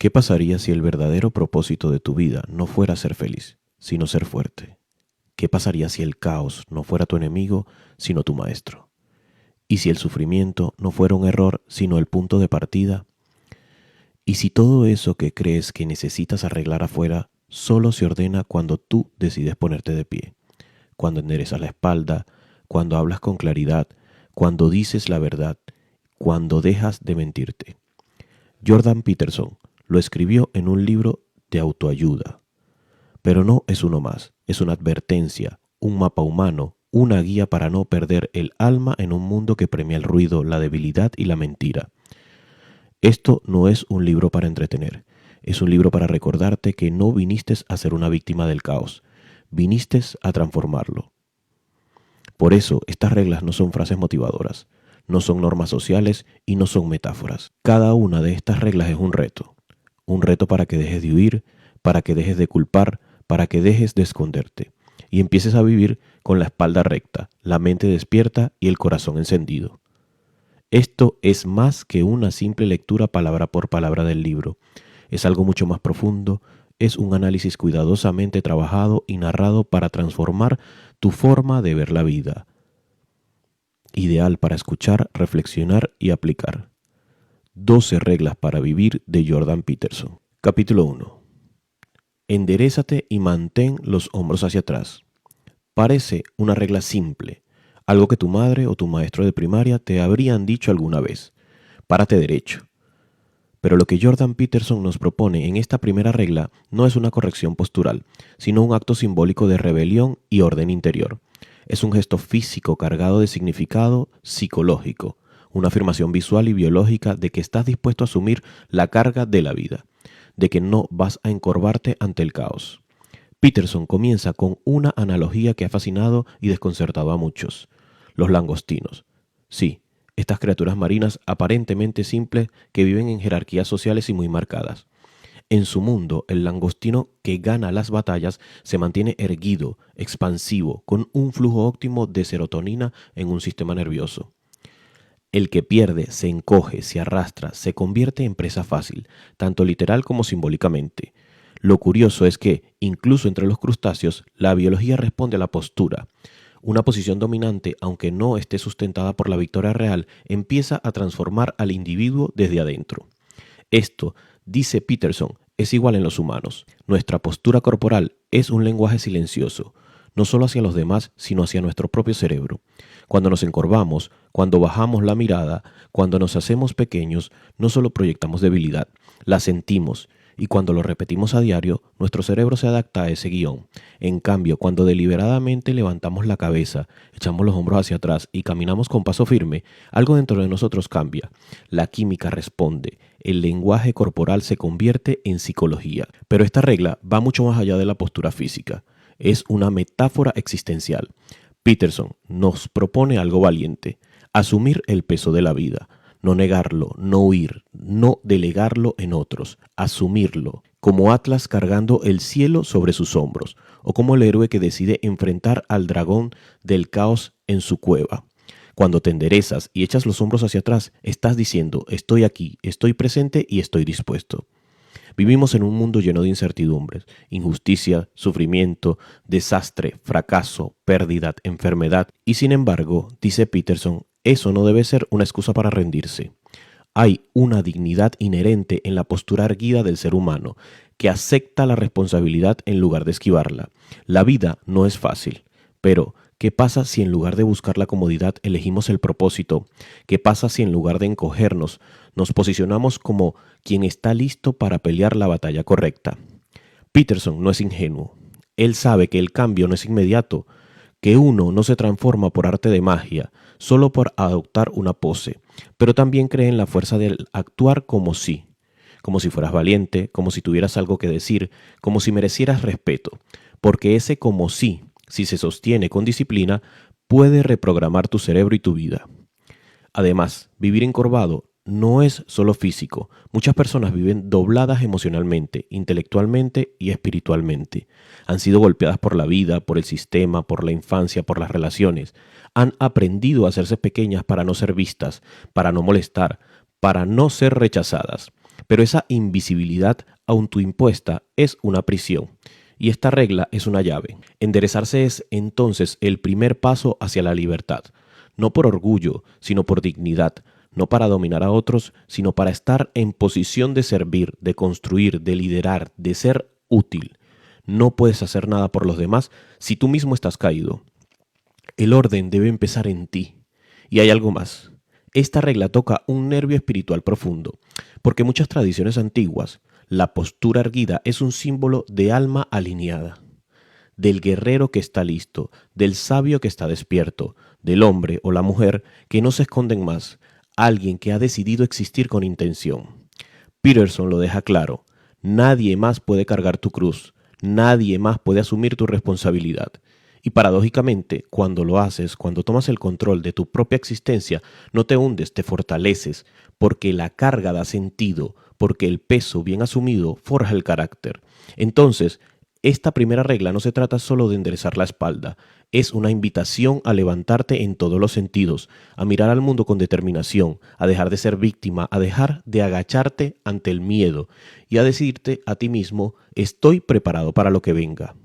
¿Qué pasaría si el verdadero propósito de tu vida no fuera ser feliz, sino ser fuerte? ¿Qué pasaría si el caos no fuera tu enemigo, sino tu maestro? ¿Y si el sufrimiento no fuera un error, sino el punto de partida? ¿Y si todo eso que crees que necesitas arreglar afuera solo se ordena cuando tú decides ponerte de pie? Cuando enderezas la espalda, cuando hablas con claridad, cuando dices la verdad, cuando dejas de mentirte. Jordan Peterson lo escribió en un libro de autoayuda, pero no es uno más, es una advertencia, un mapa humano, una guía para no perder el alma en un mundo que premia el ruido, la debilidad y la mentira. Esto no es un libro para entretener, es un libro para recordarte que no viniste a ser una víctima del caos, viniste a transformarlo. Por eso, estas reglas no son frases motivadoras, no son normas sociales y no son metáforas. Cada una de estas reglas es un reto para que dejes de huir, para que dejes de culpar, para que dejes de esconderte y empieces a vivir con la espalda recta, la mente despierta y el corazón encendido. Esto es más que una simple lectura palabra por palabra del libro. Es algo mucho más profundo, es un análisis cuidadosamente trabajado y narrado para transformar tu forma de ver la vida. Ideal para escuchar, reflexionar y aplicar. 12 reglas para vivir de Jordan Peterson. Capítulo 1. Enderézate y mantén los hombros hacia atrás. Parece una regla simple, algo que tu madre o tu maestro de primaria te habrían dicho alguna vez. Párate derecho. Pero lo que Jordan Peterson nos propone en esta primera regla no es una corrección postural, sino un acto simbólico de rebelión y orden interior. Es un gesto físico cargado de significado psicológico, una afirmación visual y biológica de que estás dispuesto a asumir la carga de la vida, de que no vas a encorvarte ante el caos. Peterson comienza con una analogía que ha fascinado y desconcertado a muchos: los langostinos. Sí, estas criaturas marinas aparentemente simples que viven en jerarquías sociales y muy marcadas. En su mundo, el langostino que gana las batallas se mantiene erguido, expansivo, con un flujo óptimo de serotonina en un sistema nervioso. El que pierde se encoge, se arrastra, se convierte en presa fácil, tanto literal como simbólicamente. Lo curioso es que, incluso entre los crustáceos, la biología responde a la postura. Una posición dominante, aunque no esté sustentada por la victoria real, empieza a transformar al individuo desde adentro. Esto, dice Peterson, es igual en los humanos. Nuestra postura corporal es un lenguaje silencioso, no solo hacia los demás, sino hacia nuestro propio cerebro. Cuando nos encorvamos, cuando bajamos la mirada, cuando nos hacemos pequeños, no solo proyectamos debilidad, la sentimos. Y cuando lo repetimos a diario, nuestro cerebro se adapta a ese guión. En cambio, cuando deliberadamente levantamos la cabeza, echamos los hombros hacia atrás y caminamos con paso firme, algo dentro de nosotros cambia. La química responde. El lenguaje corporal se convierte en psicología. Pero esta regla va mucho más allá de la postura física. Es una metáfora existencial. Peterson nos propone algo valiente: asumir el peso de la vida. No negarlo, no huir, no delegarlo en otros, asumirlo, como Atlas cargando el cielo sobre sus hombros, o como el héroe que decide enfrentar al dragón del caos en su cueva. Cuando te enderezas y echas los hombros hacia atrás, estás diciendo: estoy aquí, estoy presente y estoy dispuesto. Vivimos en un mundo lleno de incertidumbres, injusticia, sufrimiento, desastre, fracaso, pérdida, enfermedad, y sin embargo, dice Peterson, eso no debe ser una excusa para rendirse. Hay una dignidad inherente en la postura erguida del ser humano, que acepta la responsabilidad en lugar de esquivarla. La vida no es fácil, pero ¿qué pasa si en lugar de buscar la comodidad elegimos el propósito? ¿Qué pasa si en lugar de encogernos nos posicionamos como quien está listo para pelear la batalla correcta? Peterson no es ingenuo. Él sabe que el cambio no es inmediato, que uno no se transforma por arte de magia, solo por adoptar una pose, pero también cree en la fuerza del actuar como si fueras valiente, como si tuvieras algo que decir, como si merecieras respeto, porque ese como si se sostiene con disciplina, puede reprogramar tu cerebro y tu vida. Además, vivir encorvado no es solo físico. Muchas personas viven dobladas emocionalmente, intelectualmente y espiritualmente. Han sido golpeadas por la vida, por el sistema, por la infancia, por las relaciones. Han aprendido a hacerse pequeñas para no ser vistas, para no molestar, para no ser rechazadas. Pero esa invisibilidad autoimpuesta es una prisión. Y esta regla es una llave. Enderezarse es entonces el primer paso hacia la libertad. No por orgullo, sino por dignidad. No para dominar a otros, sino para estar en posición de servir, de construir, de liderar, de ser útil. No puedes hacer nada por los demás si tú mismo estás caído. El orden debe empezar en ti. Y hay algo más. Esta regla toca un nervio espiritual profundo, porque muchas tradiciones antiguas, la postura erguida es un símbolo de alma alineada, del guerrero que está listo, del sabio que está despierto, del hombre o la mujer que no se esconden más, alguien que ha decidido existir con intención. Peterson lo deja claro, nadie más puede cargar tu cruz, nadie más puede asumir tu responsabilidad. Y paradójicamente, cuando lo haces, cuando tomas el control de tu propia existencia, no te hundes, te fortaleces, porque la carga da sentido, porque el peso bien asumido forja el carácter. Entonces, esta primera regla no se trata solo de enderezar la espalda, es una invitación a levantarte en todos los sentidos, a mirar al mundo con determinación, a dejar de ser víctima, a dejar de agacharte ante el miedo y a decirte a ti mismo, estoy preparado para lo que venga.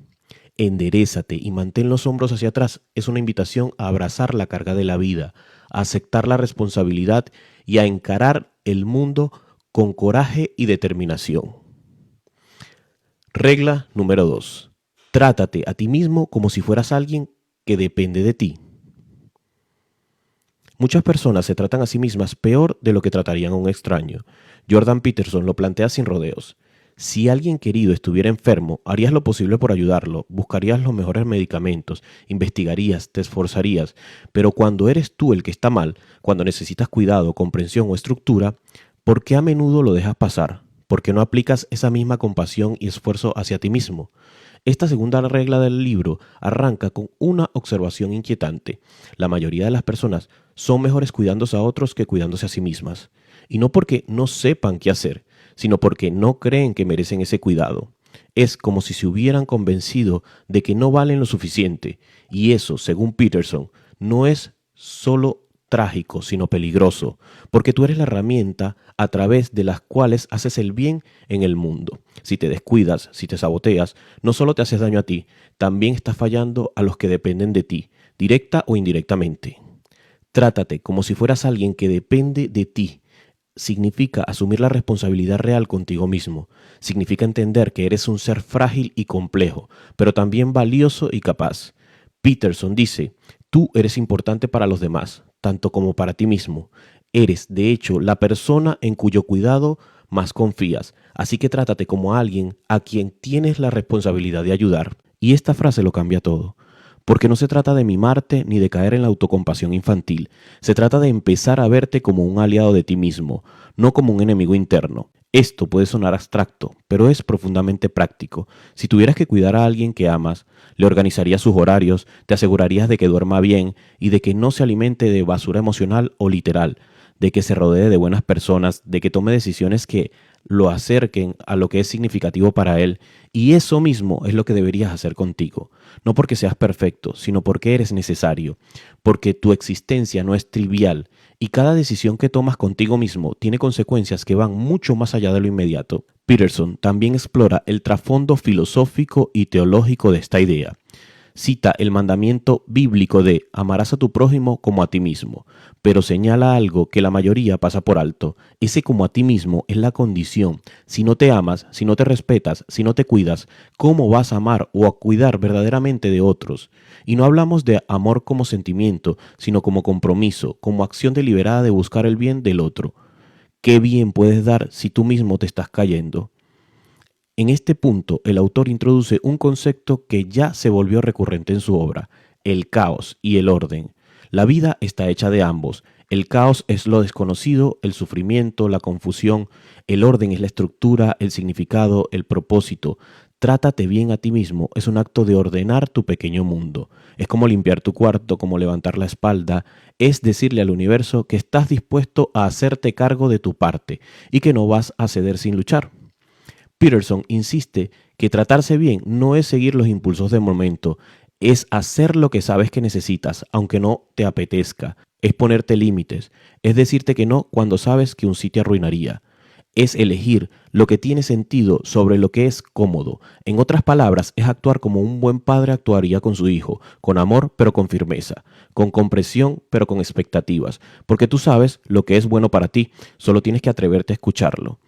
Enderézate y mantén los hombros hacia atrás es una invitación a abrazar la carga de la vida, a aceptar la responsabilidad y a encarar el mundo con coraje y determinación. Regla número 2. Trátate a ti mismo como si fueras alguien que depende de ti. Muchas personas se tratan a sí mismas peor de lo que tratarían a un extraño. Jordan Peterson lo plantea sin rodeos. Si alguien querido estuviera enfermo, harías lo posible por ayudarlo, buscarías los mejores medicamentos, investigarías, te esforzarías, pero cuando eres tú el que está mal, cuando necesitas cuidado, comprensión o estructura, ¿por qué a menudo lo dejas pasar? ¿Por qué no aplicas esa misma compasión y esfuerzo hacia ti mismo? Esta segunda regla del libro arranca con una observación inquietante. La mayoría de las personas son mejores cuidándose a otros que cuidándose a sí mismas. Y no porque no sepan qué hacer, sino porque no creen que merecen ese cuidado. Es como si se hubieran convencido de que no valen lo suficiente. Y eso, según Peterson, no es solo trágico, sino peligroso, porque tú eres la herramienta a través de las cuales haces el bien en el mundo. Si te descuidas, si te saboteas, no solo te haces daño a ti, también estás fallando a los que dependen de ti, directa o indirectamente. Trátate como si fueras alguien que depende de ti. Significa asumir la responsabilidad real contigo mismo. Significa entender que eres un ser frágil y complejo, pero también valioso y capaz. Peterson dice, tú eres importante para los demás, tanto como para ti mismo. Eres, de hecho, la persona en cuyo cuidado más confías, así que trátate como a alguien a quien tienes la responsabilidad de ayudar. Y esta frase lo cambia todo. Porque no se trata de mimarte ni de caer en la autocompasión infantil. Se trata de empezar a verte como un aliado de ti mismo, no como un enemigo interno. Esto puede sonar abstracto, pero es profundamente práctico. Si tuvieras que cuidar a alguien que amas, le organizarías sus horarios, te asegurarías de que duerma bien y de que no se alimente de basura emocional o literal, de que se rodee de buenas personas, de que tome decisiones que lo acerquen a lo que es significativo para él. Y eso mismo es lo que deberías hacer contigo. No porque seas perfecto, sino porque eres necesario, porque tu existencia no es trivial y cada decisión que tomas contigo mismo tiene consecuencias que van mucho más allá de lo inmediato. Peterson también explora el trasfondo filosófico y teológico de esta idea. Cita el mandamiento bíblico de amarás a tu prójimo como a ti mismo, pero señala algo que la mayoría pasa por alto. Ese como a ti mismo es la condición. Si no te amas, si no te respetas, si no te cuidas, ¿cómo vas a amar o a cuidar verdaderamente de otros? Y no hablamos de amor como sentimiento, sino como compromiso, como acción deliberada de buscar el bien del otro. ¿Qué bien puedes dar si tú mismo te estás cayendo? En este punto, el autor introduce un concepto que ya se volvió recurrente en su obra, el caos y el orden. La vida está hecha de ambos. El caos es lo desconocido, el sufrimiento, la confusión. El orden es la estructura, el significado, el propósito. Trátate bien a ti mismo es un acto de ordenar tu pequeño mundo. Es como limpiar tu cuarto, como levantar la espalda. Es decirle al universo que estás dispuesto a hacerte cargo de tu parte y que no vas a ceder sin luchar. Peterson insiste que tratarse bien no es seguir los impulsos del momento, es hacer lo que sabes que necesitas, aunque no te apetezca, es ponerte límites, es decirte que no cuando sabes que un sí te arruinaría. es elegir lo que tiene sentido sobre lo que es cómodo. En otras palabras, es actuar como un buen padre actuaría con su hijo, con amor pero con firmeza, con comprensión pero con expectativas, porque tú sabes lo que es bueno para ti, solo tienes que atreverte a escucharlo.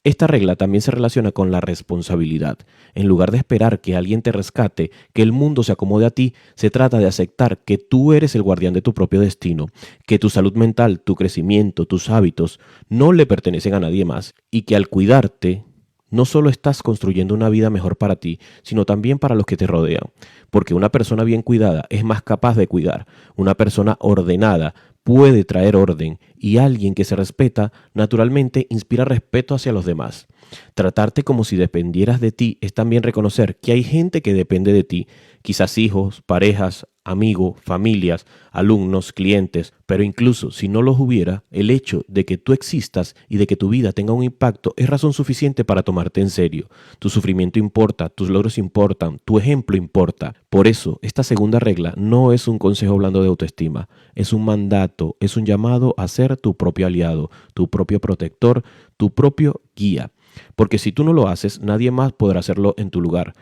Esta regla también se relaciona con la responsabilidad. En lugar de esperar que alguien te rescate, que el mundo se acomode a ti, se trata de aceptar que tú eres el guardián de tu propio destino, que tu salud mental, tu crecimiento, tus hábitos no le pertenecen a nadie más y que al cuidarte, no solo estás construyendo una vida mejor para ti, sino también para los que te rodean, porque una persona bien cuidada es más capaz de cuidar, una persona ordenada puede traer orden y alguien que se respeta naturalmente inspira respeto hacia los demás. Tratarte como si dependieras de ti es también reconocer que hay gente que depende de ti, quizás hijos, parejas, amigos, familias, alumnos, clientes, pero incluso si no los hubiera, el hecho de que tú existas y de que tu vida tenga un impacto es razón suficiente para tomarte en serio. Tu sufrimiento importa, tus logros importan, tu ejemplo importa. Por eso, esta segunda regla no es un consejo blando de autoestima, es un mandato, es un llamado a ser tu propio aliado, tu propio protector, tu propio guía. Porque si tú no lo haces, nadie más podrá hacerlo en tu lugar.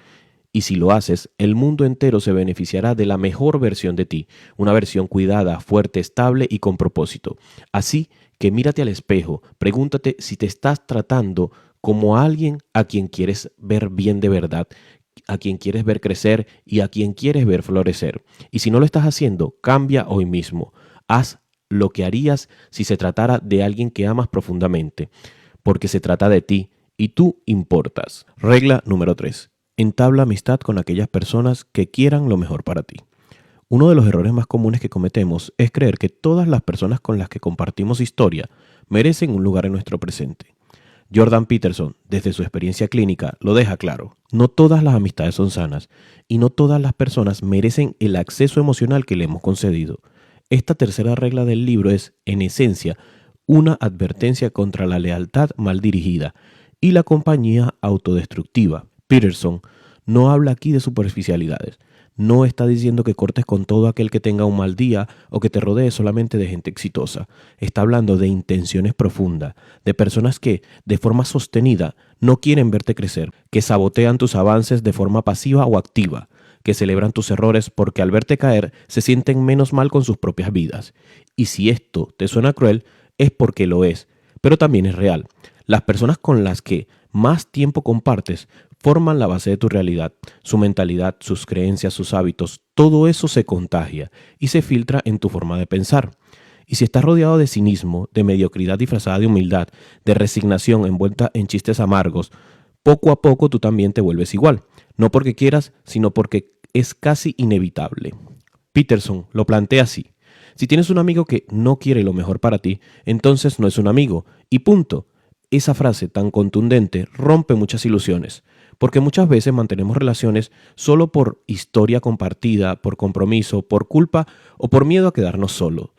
Y si lo haces, el mundo entero se beneficiará de la mejor versión de ti, una versión cuidada, fuerte, estable y con propósito. Así que mírate al espejo, pregúntate si te estás tratando como a alguien a quien quieres ver bien de verdad, a quien quieres ver crecer y a quien quieres ver florecer. Y si no lo estás haciendo, cambia hoy mismo. Haz lo que harías si se tratara de alguien que amas profundamente, porque se trata de ti y tú importas. Regla número 3. Entabla amistad con aquellas personas que quieran lo mejor para ti. Uno de los errores más comunes que cometemos es creer que todas las personas con las que compartimos historia merecen un lugar en nuestro presente. Jordan Peterson, desde su experiencia clínica, lo deja claro. No todas las amistades son sanas y no todas las personas merecen el acceso emocional que le hemos concedido. Esta tercera regla del libro es, en esencia, una advertencia contra la lealtad mal dirigida y la compañía autodestructiva. Peterson no habla aquí de superficialidades. No está diciendo que cortes con todo aquel que tenga un mal día o que te rodee solamente de gente exitosa. Está hablando de intenciones profundas, de personas que, de forma sostenida, no quieren verte crecer, que sabotean tus avances de forma pasiva o activa, que celebran tus errores porque al verte caer se sienten menos mal con sus propias vidas. Y si esto te suena cruel, es porque lo es, pero también es real. Las personas con las que más tiempo compartes forman la base de tu realidad, su mentalidad, sus creencias, sus hábitos, todo eso se contagia y se filtra en tu forma de pensar. Y si estás rodeado de cinismo, de mediocridad disfrazada de humildad, de resignación envuelta en chistes amargos, poco a poco tú también te vuelves igual, no porque quieras, sino porque es casi inevitable. Peterson lo plantea así. Si tienes un amigo que no quiere lo mejor para ti, entonces no es un amigo, y punto. Esa frase tan contundente rompe muchas ilusiones, porque muchas veces mantenemos relaciones solo por historia compartida, por compromiso, por culpa o por miedo a quedarnos solos.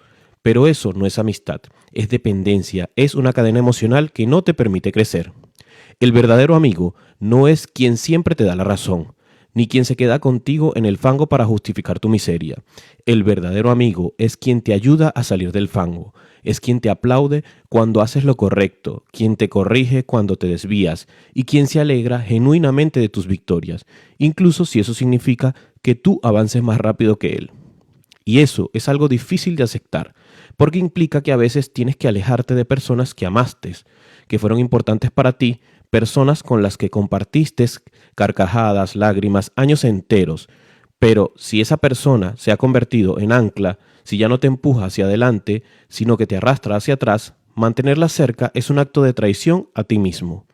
Pero eso no es amistad, es dependencia, es una cadena emocional que no te permite crecer. El verdadero amigo no es quien siempre te da la razón, ni quien se queda contigo en el fango para justificar tu miseria. El verdadero amigo es quien te ayuda a salir del fango, es quien te aplaude cuando haces lo correcto, quien te corrige cuando te desvías y quien se alegra genuinamente de tus victorias, incluso si eso significa que tú avances más rápido que él. Y eso es algo difícil de aceptar, porque implica que a veces tienes que alejarte de personas que amaste, que fueron importantes para ti, personas con las que compartiste carcajadas, lágrimas, años enteros. Pero si esa persona se ha convertido en ancla, si ya no te empuja hacia adelante, sino que te arrastra hacia atrás, mantenerla cerca es un acto de traición a ti mismo.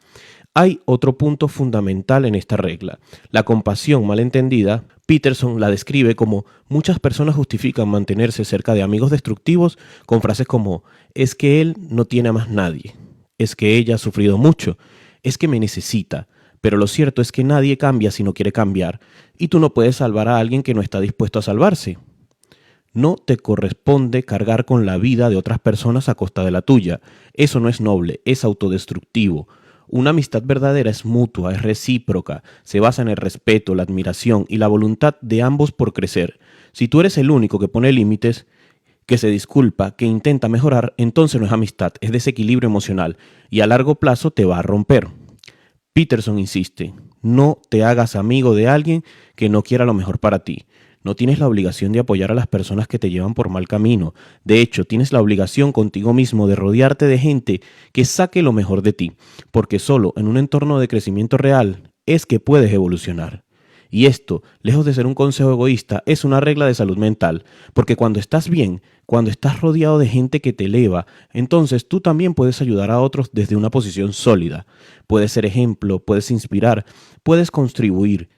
Hay otro punto fundamental en esta regla. La compasión malentendida, Peterson la describe como muchas personas justifican mantenerse cerca de amigos destructivos con frases como es que él no tiene a más nadie, es que ella ha sufrido mucho, es que me necesita. Pero lo cierto es que nadie cambia si no quiere cambiar, y tú no puedes salvar a alguien que no está dispuesto a salvarse. No te corresponde cargar con la vida de otras personas a costa de la tuya. Eso no es noble, es autodestructivo. Una amistad verdadera es mutua, es recíproca, se basa en el respeto, la admiración y la voluntad de ambos por crecer. Si tú eres el único que pone límites, que se disculpa, que intenta mejorar, entonces no es amistad, es desequilibrio emocional y a largo plazo te va a romper. Peterson insiste, no te hagas amigo de alguien que no quiera lo mejor para ti. No tienes la obligación de apoyar a las personas que te llevan por mal camino. De hecho, tienes la obligación contigo mismo de rodearte de gente que saque lo mejor de ti, porque solo en un entorno de crecimiento real es que puedes evolucionar. Y esto, lejos de ser un consejo egoísta, es una regla de salud mental, porque cuando estás bien, cuando estás rodeado de gente que te eleva, entonces tú también puedes ayudar a otros desde una posición sólida. Puedes ser ejemplo, puedes inspirar, puedes contribuir.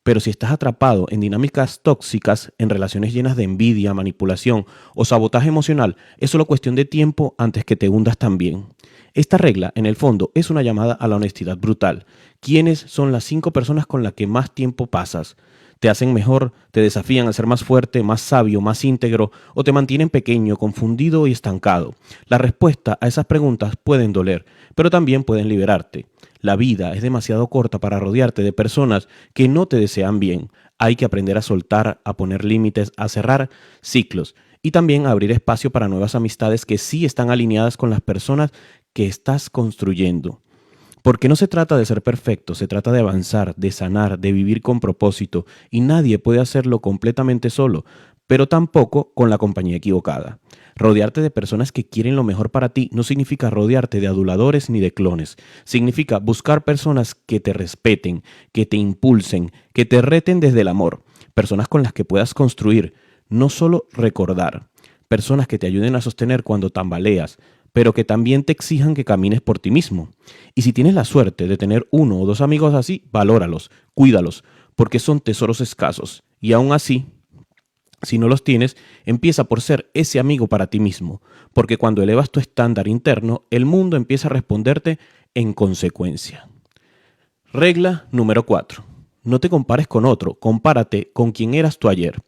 Pero si estás atrapado en dinámicas tóxicas, en relaciones llenas de envidia, manipulación o sabotaje emocional, es solo cuestión de tiempo antes que te hundas también. Esta regla, en el fondo, es una llamada a la honestidad brutal. ¿Quiénes son las 5 personas con las que más tiempo pasas? ¿Te hacen mejor, te desafían a ser más fuerte, más sabio, más íntegro o te mantienen pequeño, confundido y estancado? La respuesta a esas preguntas pueden doler, pero también pueden liberarte. La vida es demasiado corta para rodearte de personas que no te desean bien. Hay que aprender a soltar, a poner límites, a cerrar ciclos y también a abrir espacio para nuevas amistades que sí están alineadas con las personas que estás construyendo. Porque no se trata de ser perfecto, se trata de avanzar, de sanar, de vivir con propósito, y nadie puede hacerlo completamente solo, pero tampoco con la compañía equivocada. Rodearte de personas que quieren lo mejor para ti no significa rodearte de aduladores ni de clones. Significa buscar personas que te respeten, que te impulsen, que te reten desde el amor. Personas con las que puedas construir, no solo recordar. Personas que te ayuden a sostener cuando tambaleas, pero que también te exijan que camines por ti mismo. Y si tienes la suerte de tener 1 o 2 amigos así, valóralos, cuídalos, porque son tesoros escasos. Y aún así, si no los tienes, empieza por ser ese amigo para ti mismo, porque cuando elevas tu estándar interno, el mundo empieza a responderte en consecuencia. Regla número 4. No te compares con otro, compárate con quien eras tú ayer.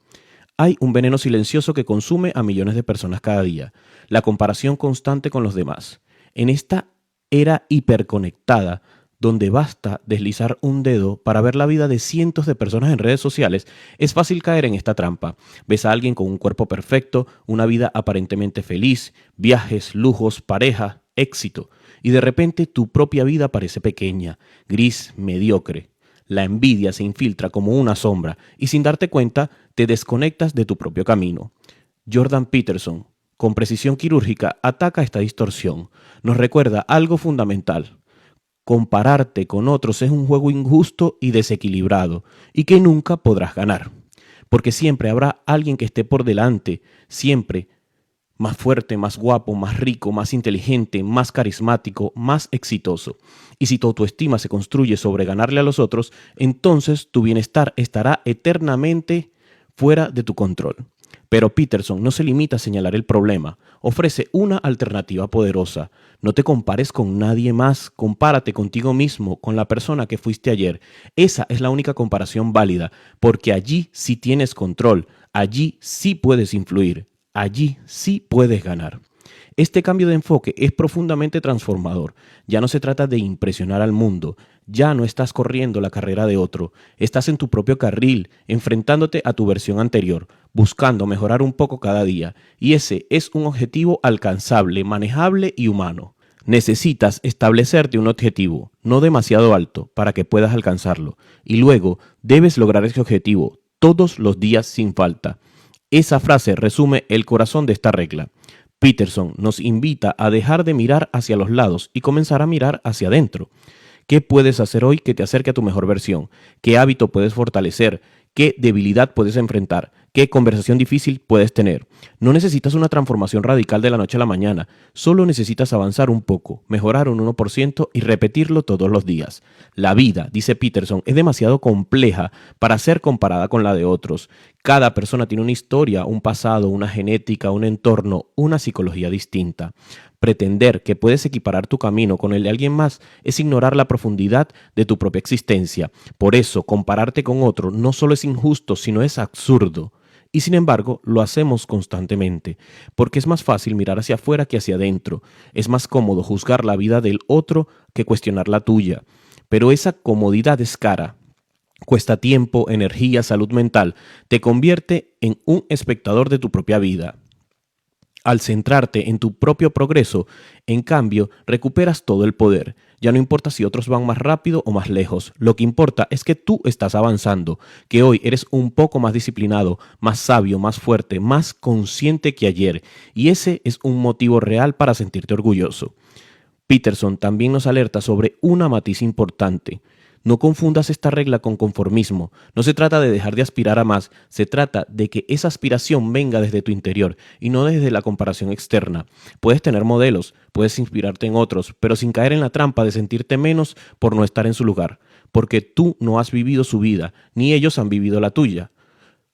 Hay un veneno silencioso que consume a millones de personas cada día, la comparación constante con los demás. En esta era hiperconectada, donde basta deslizar un dedo para ver la vida de cientos de personas en redes sociales, es fácil caer en esta trampa. Ves a alguien con un cuerpo perfecto, una vida aparentemente feliz, viajes, lujos, pareja, éxito, y de repente tu propia vida parece pequeña, gris, mediocre. La envidia se infiltra como una sombra y sin darte cuenta te desconectas de tu propio camino. Jordan Peterson, con precisión quirúrgica, ataca esta distorsión. Nos recuerda algo fundamental. Compararte con otros es un juego injusto y desequilibrado y que nunca podrás ganar. Porque siempre habrá alguien que esté por delante, siempre más fuerte, más guapo, más rico, más inteligente, más carismático, más exitoso. Y si tu autoestima se construye sobre ganarle a los otros, entonces tu bienestar estará eternamente fuera de tu control. Pero Peterson no se limita a señalar el problema, ofrece una alternativa poderosa. No te compares con nadie más, compárate contigo mismo, con la persona que fuiste ayer. Esa es la única comparación válida, porque allí sí tienes control, allí sí puedes influir. Allí sí puedes ganar. Este cambio de enfoque es profundamente transformador. Ya no se trata de impresionar al mundo. Ya no estás corriendo la carrera de otro. Estás en tu propio carril, enfrentándote a tu versión anterior, buscando mejorar un poco cada día. Y ese es un objetivo alcanzable, manejable y humano. Necesitas establecerte un objetivo, no demasiado alto, para que puedas alcanzarlo. Y luego debes lograr ese objetivo todos los días sin falta. Esa frase resume el corazón de esta regla. Peterson nos invita a dejar de mirar hacia los lados y comenzar a mirar hacia adentro. ¿Qué puedes hacer hoy que te acerque a tu mejor versión? ¿Qué hábito puedes fortalecer? ¿Qué debilidad puedes enfrentar? ¿Qué conversación difícil puedes tener? No necesitas una transformación radical de la noche a la mañana, solo necesitas avanzar un poco, mejorar un 1% y repetirlo todos los días. La vida, dice Peterson, es demasiado compleja para ser comparada con la de otros. Cada persona tiene una historia, un pasado, una genética, un entorno, una psicología distinta. Pretender que puedes equiparar tu camino con el de alguien más es ignorar la profundidad de tu propia existencia. Por eso, compararte con otro no solo es injusto, sino es absurdo. Y sin embargo, lo hacemos constantemente, porque es más fácil mirar hacia afuera que hacia adentro. Es más cómodo juzgar la vida del otro que cuestionar la tuya. Pero esa comodidad es cara. Cuesta tiempo, energía, salud mental. Te convierte en un espectador de tu propia vida. Al centrarte en tu propio progreso, en cambio, recuperas todo el poder. Ya no importa si otros van más rápido o más lejos. Lo que importa es que tú estás avanzando, que hoy eres un poco más disciplinado, más sabio, más fuerte, más consciente que ayer. Y ese es un motivo real para sentirte orgulloso. Peterson también nos alerta sobre una matiz importante. No confundas esta regla con conformismo. No se trata de dejar de aspirar a más, se trata de que esa aspiración venga desde tu interior y no desde la comparación externa. Puedes tener modelos, puedes inspirarte en otros, pero sin caer en la trampa de sentirte menos por no estar en su lugar, porque tú no has vivido su vida, ni ellos han vivido la tuya.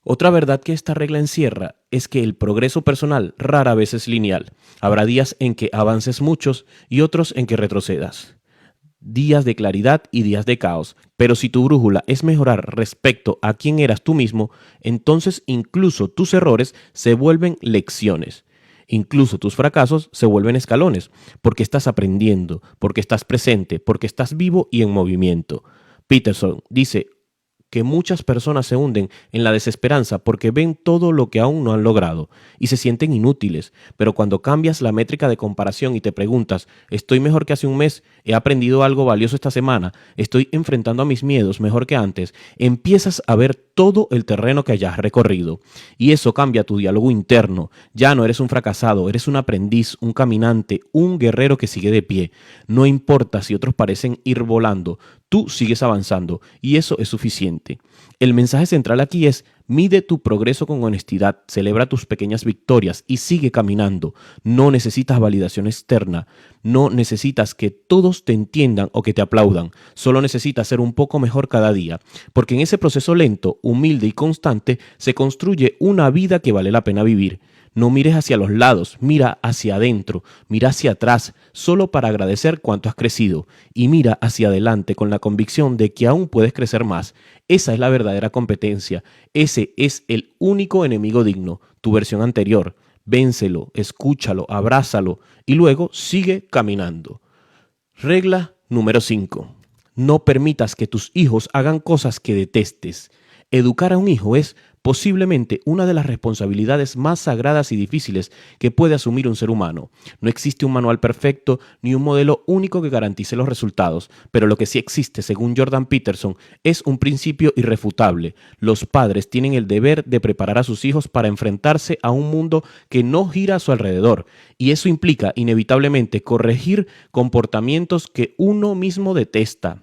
Otra verdad que esta regla encierra es que el progreso personal rara vez es lineal. Habrá días en que avances muchos y otros en que retrocedas. Días de claridad y días de caos, pero si tu brújula es mejorar respecto a quién eras tú mismo, entonces incluso tus errores se vuelven lecciones. Incluso tus fracasos se vuelven escalones, porque estás aprendiendo, porque estás presente, porque estás vivo y en movimiento. Peterson dice que muchas personas se hunden en la desesperanza porque ven todo lo que aún no han logrado y se sienten inútiles, pero cuando cambias la métrica de comparación y te preguntas, ¿estoy mejor que hace un mes? ¿He aprendido algo valioso esta semana? ¿Estoy enfrentando a mis miedos mejor que antes? Empiezas a ver todo el terreno que hayas recorrido y eso cambia tu diálogo interno. Ya no eres un fracasado, eres un aprendiz, un caminante, un guerrero que sigue de pie. No importa si otros parecen ir volando, tú sigues avanzando y eso es suficiente. El mensaje central aquí es: mide tu progreso con honestidad, celebra tus pequeñas victorias y sigue caminando. No necesitas validación externa, no necesitas que todos te entiendan o que te aplaudan, solo necesitas ser un poco mejor cada día, porque en ese proceso lento, humilde y constante se construye una vida que vale la pena vivir. No mires hacia los lados, mira hacia adentro, mira hacia atrás, solo para agradecer cuánto has crecido, y mira hacia adelante con la convicción de que aún puedes crecer más. Esa es la verdadera competencia, ese es el único enemigo digno, tu versión anterior. Vénselo, escúchalo, abrázalo y luego sigue caminando. Regla número 5. No permitas que tus hijos hagan cosas que detestes. Educar a un hijo es posiblemente una de las responsabilidades más sagradas y difíciles que puede asumir un ser humano. No existe un manual perfecto ni un modelo único que garantice los resultados, pero lo que sí existe, según Jordan Peterson, es un principio irrefutable. Los padres tienen el deber de preparar a sus hijos para enfrentarse a un mundo que no gira a su alrededor, y eso implica inevitablemente corregir comportamientos que uno mismo detesta.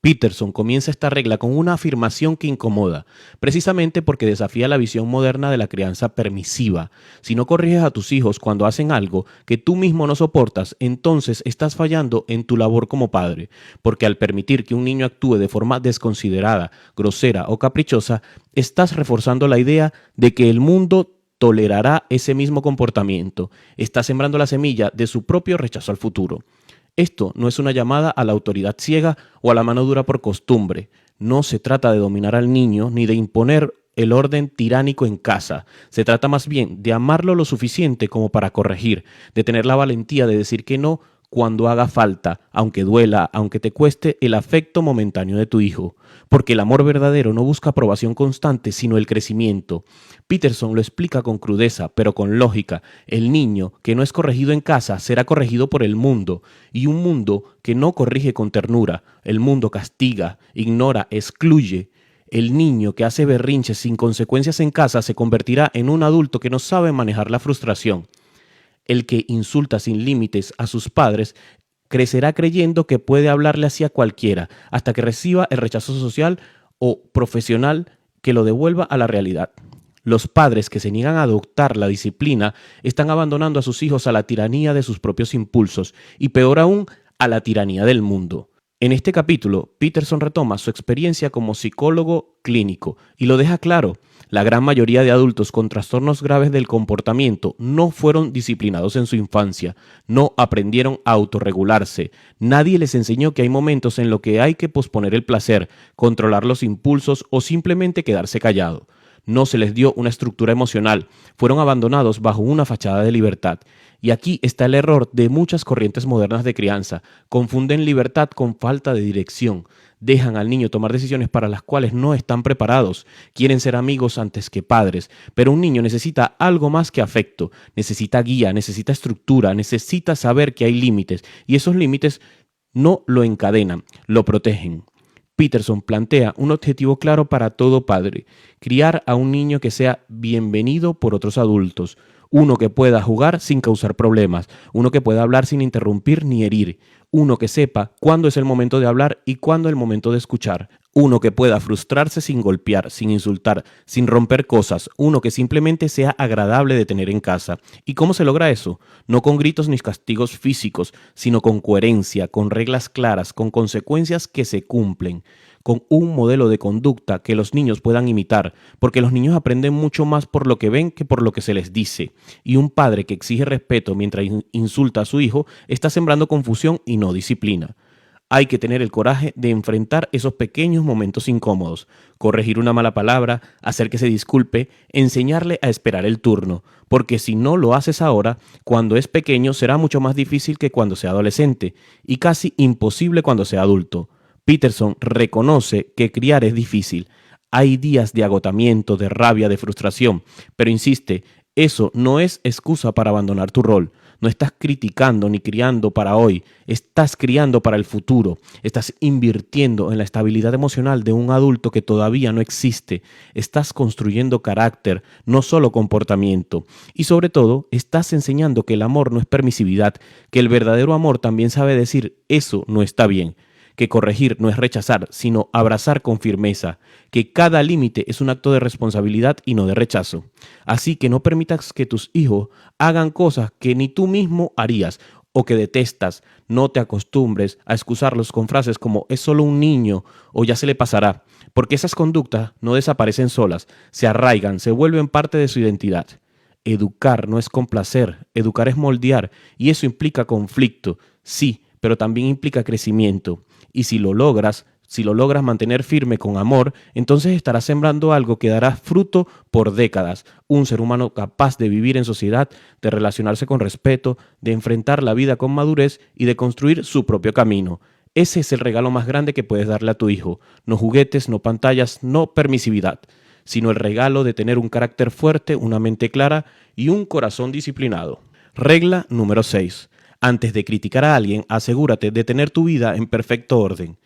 Peterson comienza esta regla con una afirmación que incomoda, precisamente porque desafía la visión moderna de la crianza permisiva. Si no corriges a tus hijos cuando hacen algo que tú mismo no soportas, entonces estás fallando en tu labor como padre, porque al permitir que un niño actúe de forma desconsiderada, grosera o caprichosa, estás reforzando la idea de que el mundo tolerará ese mismo comportamiento. Estás sembrando la semilla de su propio rechazo al futuro. Esto no es una llamada a la autoridad ciega o a la mano dura por costumbre. No se trata de dominar al niño ni de imponer el orden tiránico en casa. Se trata más bien de amarlo lo suficiente como para corregir, de tener la valentía de decir que no cuando haga falta, aunque duela, aunque te cueste el afecto momentáneo de tu hijo. Porque el amor verdadero no busca aprobación constante, sino el crecimiento. Peterson lo explica con crudeza, pero con lógica. El niño que no es corregido en casa será corregido por el mundo, y un mundo que no corrige con ternura. El mundo castiga, ignora, excluye. El niño que hace berrinches sin consecuencias en casa se convertirá en un adulto que no sabe manejar la frustración. El que insulta sin límites a sus padres crecerá creyendo que puede hablarle así a cualquiera, hasta que reciba el rechazo social o profesional que lo devuelva a la realidad. Los padres que se niegan a adoptar la disciplina están abandonando a sus hijos a la tiranía de sus propios impulsos y, peor aún, a la tiranía del mundo. En este capítulo, Peterson retoma su experiencia como psicólogo clínico y lo deja claro. La gran mayoría de adultos con trastornos graves del comportamiento no fueron disciplinados en su infancia, no aprendieron a autorregularse. Nadie les enseñó que hay momentos en los que hay que posponer el placer, controlar los impulsos o simplemente quedarse callado. No se les dio una estructura emocional, fueron abandonados bajo una fachada de libertad. Y aquí está el error de muchas corrientes modernas de crianza. Confunden libertad con falta de dirección. Dejan al niño tomar decisiones para las cuales no están preparados. Quieren ser amigos antes que padres. Pero un niño necesita algo más que afecto. Necesita guía, necesita estructura, necesita saber que hay límites. Y esos límites no lo encadenan, lo protegen. Peterson plantea un objetivo claro para todo padre: criar a un niño que sea bienvenido por otros adultos, uno que pueda jugar sin causar problemas, uno que pueda hablar sin interrumpir ni herir, uno que sepa cuándo es el momento de hablar y cuándo el momento de escuchar, uno que pueda frustrarse sin golpear, sin insultar, sin romper cosas, uno que simplemente sea agradable de tener en casa. ¿Y cómo se logra eso? No con gritos ni castigos físicos, sino con coherencia, con reglas claras, con consecuencias que se cumplen, con un modelo de conducta que los niños puedan imitar, porque los niños aprenden mucho más por lo que ven que por lo que se les dice. Y un padre que exige respeto mientras insulta a su hijo está sembrando confusión y no disciplina. Hay que tener el coraje de enfrentar esos pequeños momentos incómodos, corregir una mala palabra, hacer que se disculpe, enseñarle a esperar el turno, porque si no lo haces ahora, cuando es pequeño será mucho más difícil que cuando sea adolescente, y casi imposible cuando sea adulto. Peterson reconoce que criar es difícil. Hay días de agotamiento, de rabia, de frustración, pero insiste, eso no es excusa para abandonar tu rol. No estás criticando ni criando para hoy, estás criando para el futuro, estás invirtiendo en la estabilidad emocional de un adulto que todavía no existe, estás construyendo carácter, no solo comportamiento, y sobre todo estás enseñando que el amor no es permisividad, que el verdadero amor también sabe decir eso no está bien, que corregir no es rechazar, sino abrazar con firmeza, que cada límite es un acto de responsabilidad y no de rechazo. Así que no permitas que tus hijos hagan cosas que ni tú mismo harías o que detestas. No te acostumbres a excusarlos con frases como es solo un niño o ya se le pasará, porque esas conductas no desaparecen solas, se arraigan, se vuelven parte de su identidad. Educar no es complacer, educar es moldear, y eso implica conflicto, sí, pero también implica crecimiento. Y si lo logras mantener firme con amor, entonces estarás sembrando algo que dará fruto por décadas. Un ser humano capaz de vivir en sociedad, de relacionarse con respeto, de enfrentar la vida con madurez y de construir su propio camino. Ese es el regalo más grande que puedes darle a tu hijo. No juguetes, no pantallas, no permisividad, sino el regalo de tener un carácter fuerte, una mente clara y un corazón disciplinado. Regla número 6. Antes de criticar a alguien, asegúrate de tener tu vida en perfecto orden.